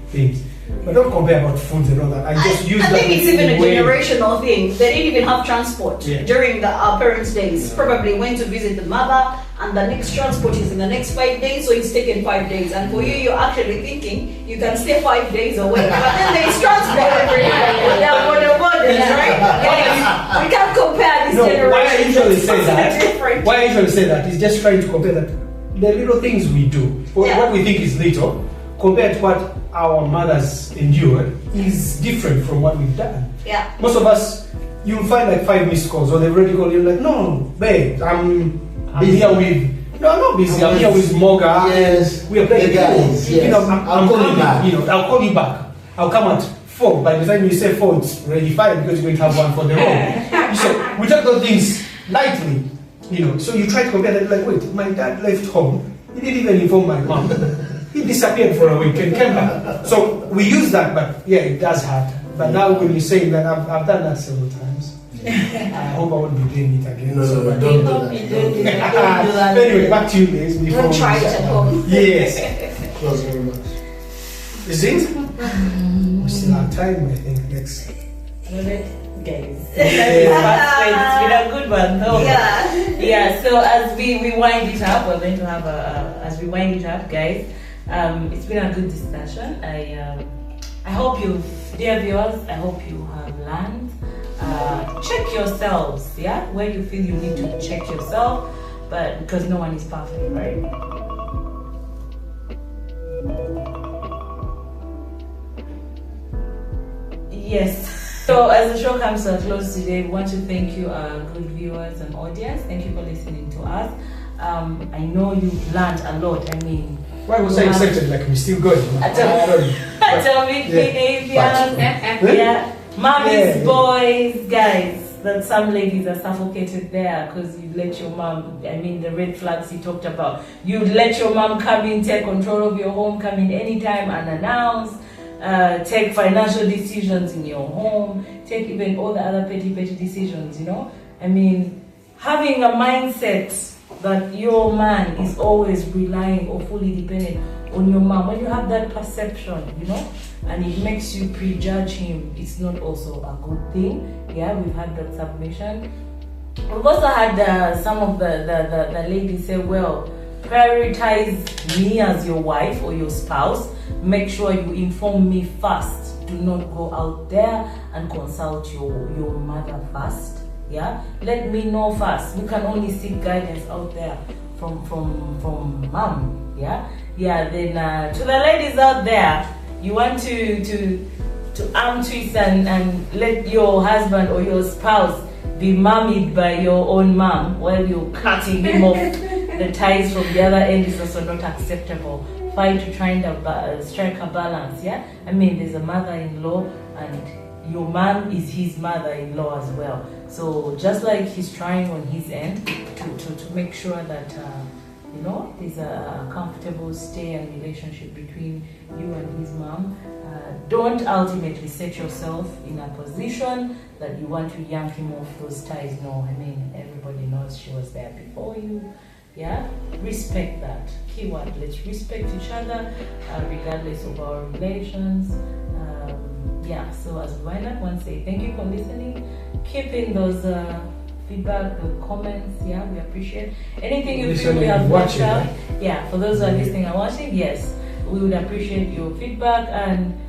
Speaker 4: things. But don't compare about foods and all that. I
Speaker 5: think it's even a generational thing. They didn't even have transport during our parents' days. Probably went to visit the mother, and the next transport is in the next 5 days, so it's taken 5 days. And for you, you're actually thinking you can stay 5 days away. But then there's transport every day. There are border borders, right? Guys, we can't compare these generations.
Speaker 4: Why I usually say that?
Speaker 5: Different.
Speaker 4: Why I usually say that is just trying to compare that the little things we do, what we think is little, compared to what our mothers endured, is different from what we've done.
Speaker 5: Yeah.
Speaker 4: Most of us, you'll find like 5 missed calls, or they've already called you like, no, babe, I'm here with. No, I'm not busy. I'm here with Moga.
Speaker 6: Yes.
Speaker 4: We are playing
Speaker 6: guys.
Speaker 4: You know,
Speaker 6: I'll call you back.
Speaker 4: You know, I'll call you back. I'll come at 4. By the time you say 4, it's already 5 because you're going to have one for the road. So we take those things lightly, you know. So you try to compare that, like, wait, my dad left home. He didn't even inform my mom. He disappeared for a week and came back. So we use that, but yeah, it does hurt. But now when you're saying that, I've done that several times. I hope I won't be doing it again.
Speaker 6: No,
Speaker 4: so,
Speaker 6: don't
Speaker 1: Hope
Speaker 6: do
Speaker 1: you
Speaker 6: that.
Speaker 1: don't do that.
Speaker 4: anyway, back to you, Liz.
Speaker 5: Don't try it at home.
Speaker 4: Yes.
Speaker 6: Close very much.
Speaker 4: Is it? We still have time, I think. Next.
Speaker 2: Guys.
Speaker 4: Yeah.
Speaker 2: It's been a good one, though.
Speaker 5: Yeah.
Speaker 2: Yeah, so as we wind it up, we're going to have as we wind it up, guys, it's been a good discussion. I hope dear viewers, I hope you have learned. Check yourselves, yeah, where you feel you need to check yourself, but because no one is perfect, right? Yes. So as the show comes to a close today, we want to thank you, our good viewers and audience. Thank you for listening to us. I know you've learned a lot. I mean,
Speaker 4: Why was I excited? Like, we're still going.
Speaker 2: atomic behaviors, yeah, mommy's boys, guys. That some ladies are suffocated there because you let your mom. I mean, the red flags you talked about. You let your mom come in, take control of your home, come in anytime unannounced. Take financial decisions in your home, take even all the other petty decisions, you know. I mean, having a mindset that your man is always relying or fully dependent on your mom, when you have that perception, you know, and it makes you prejudge him, it's not also a good thing. Yeah, we've had that submission. We've also had some of the ladies say, well, prioritize me as your wife or your spouse. Make sure you inform me first. Do not go out there and consult your mother first. Yeah, let me know first. We can only seek guidance out there from mom. Yeah. Then to the ladies out there, you want to arm twist and let your husband or your spouse be mummied by your own mom while you're cutting him off. The ties from the other end is also not acceptable. Fight to try and strike a balance, yeah? I mean, there's a mother-in-law and your mom is his mother-in-law as well. So just like he's trying on his end to make sure that, you know, there's a comfortable stay and relationship between you and his mom. Don't ultimately set yourself in a position that you want to yank him off those ties. No, I mean, everybody knows she was there before you. Yeah, respect that. Keyword, let's respect each other regardless of our relations. Yeah, so as we wind up, I want to say thank you for listening. Keep in those feedback, the comments, yeah, we appreciate anything you feel we have watched out. Right? Yeah, for those who are listening and watching, yes, we would appreciate your feedback, and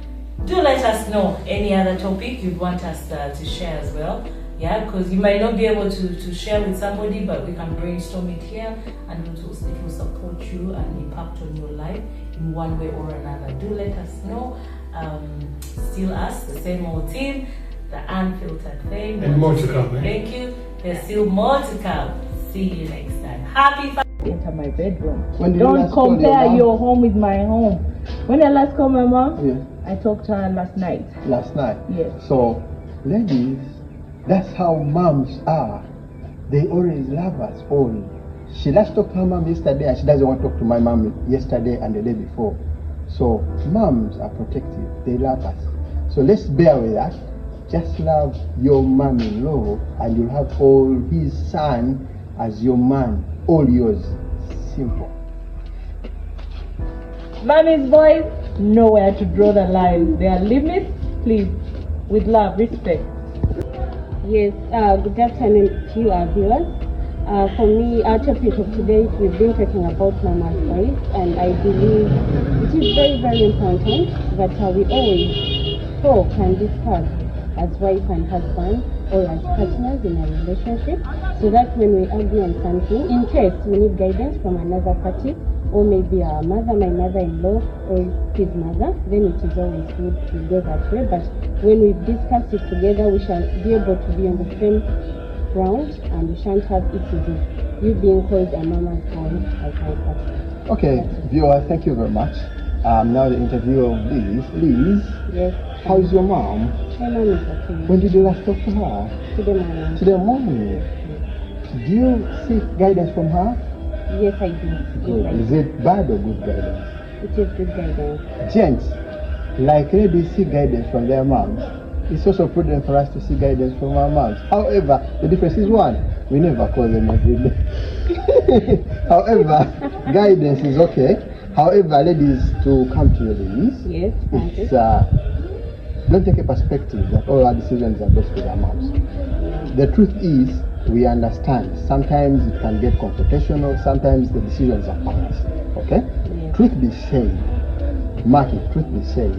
Speaker 2: do let us know any other topic you'd want us to share as well. Yeah, because you might not be able to share with somebody, but we can brainstorm it here, and it will support you and impact on your life in one way or another. Do let us know. Still us, the same old team, the Unfiltered Fame.
Speaker 4: And more to come.
Speaker 2: Thank you. There's still more to come. See you next time. Happy enter my bedroom. Don't compare your home with my home. When I last called my mom,
Speaker 3: Yes.
Speaker 2: I talked to her last night.
Speaker 3: Last night.
Speaker 2: Yes.
Speaker 3: So, ladies, that's how moms are. They always love us all. She last talked to her mom yesterday, and she doesn't want to talk to my mom yesterday and the day before. So, moms are protective. They love us. So let's bear with that. Just love your mom-in-law, and you'll have all his son as your man. All yours. Simple.
Speaker 2: Mommy's boys know where to draw the line. There are limits. Please, with love, respect.
Speaker 1: Yes, good afternoon to you, our viewers. For me, our topic of today, we've been talking about mama's boys, and I believe it is very, very important that we always talk and discuss as wife and husband or as partners in a relationship, so that when we argue on something, in case we need guidance from another party, or maybe our mother, my mother-in-law, or his mother, then it is always good to go that way. But when we've discussed it together, we shall be able to be on the same ground, and we shan't have issues with you being called a mama's boy as my partner.
Speaker 3: Okay, viewer, thank you very much. Now the interview of Liz. Liz,
Speaker 1: Yes.
Speaker 3: how's your mom?
Speaker 1: My mom is okay.
Speaker 3: When did you last talk to her?
Speaker 1: Today morning.
Speaker 3: Today morning. Do you seek guidance from her?
Speaker 1: Yes, I do.
Speaker 3: Good.
Speaker 1: Yes, I
Speaker 3: Is
Speaker 1: do.
Speaker 3: it bad or good guidance?
Speaker 1: It is good guidance.
Speaker 3: Gents, like ladies seek guidance from their moms, it's also prudent for us to seek guidance from our moms. However, the difference is one, we never call them every day. However, guidance is okay. However, ladies, to come to your ladies,
Speaker 1: Yes,
Speaker 3: it's, don't take a perspective that all our decisions are based with our moms. The truth is, we understand. Sometimes it can get confrontational, sometimes the decisions are biased. Okay?
Speaker 1: Yes.
Speaker 3: Truth be said, mark it, truth be said,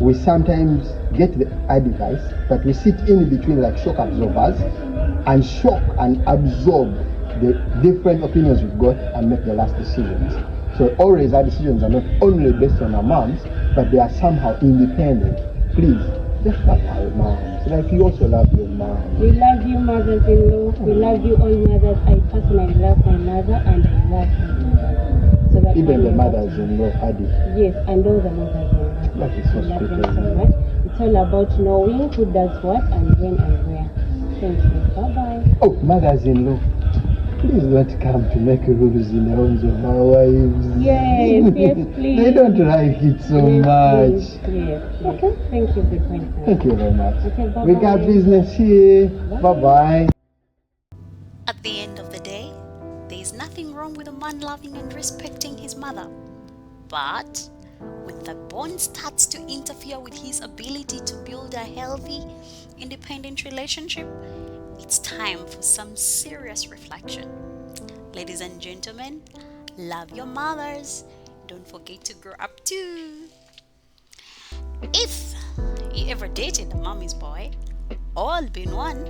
Speaker 3: we sometimes get the advice, but we sit in between like shock absorbers and shock and absorb the different opinions we've got and make the last decisions. So always our decisions are not only based on our moms, but they are somehow independent. Please, just love our moms. Like you also love your mom.
Speaker 1: We love you, mothers-in-law. We love you, all mothers. I personally love my mother, and I love my mother. So that
Speaker 3: Even the
Speaker 1: when we
Speaker 3: mothers-in-law, Adi.
Speaker 1: Yes, and all the mothers-in-law.
Speaker 3: That is so
Speaker 1: We love
Speaker 3: sweet
Speaker 1: them
Speaker 3: of
Speaker 1: so
Speaker 3: you.
Speaker 1: much. It's all about knowing who does what and when and where. Thank you. Bye-bye.
Speaker 3: Oh, mothers-in-law, please don't come to make rules in the homes of our wives.
Speaker 1: Yes, yes, please.
Speaker 3: They don't like it so
Speaker 1: Yes,
Speaker 3: much.
Speaker 1: please. Yes, yes.
Speaker 3: Okay.
Speaker 1: Thank you, big point.
Speaker 3: Thank you very much.
Speaker 1: Okay, bye-bye.
Speaker 3: We got business here. Bye-bye.
Speaker 5: At the end of the day, there is nothing wrong with a man loving and respecting his mother. But when the bond starts to interfere with his ability to build a healthy, independent relationship, it's time for some serious reflection. Ladies and gentlemen, love your mothers. Don't forget to grow up too. If you ever dated a mommy's boy, all been one,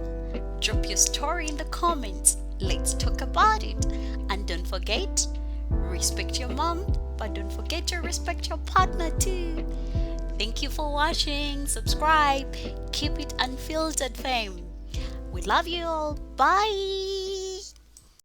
Speaker 5: drop your story in the comments. Let's talk about it. And don't forget, respect your mom, but don't forget to respect your partner too. Thank you for watching. Subscribe. Keep it unfiltered, fam. We love you all. Bye.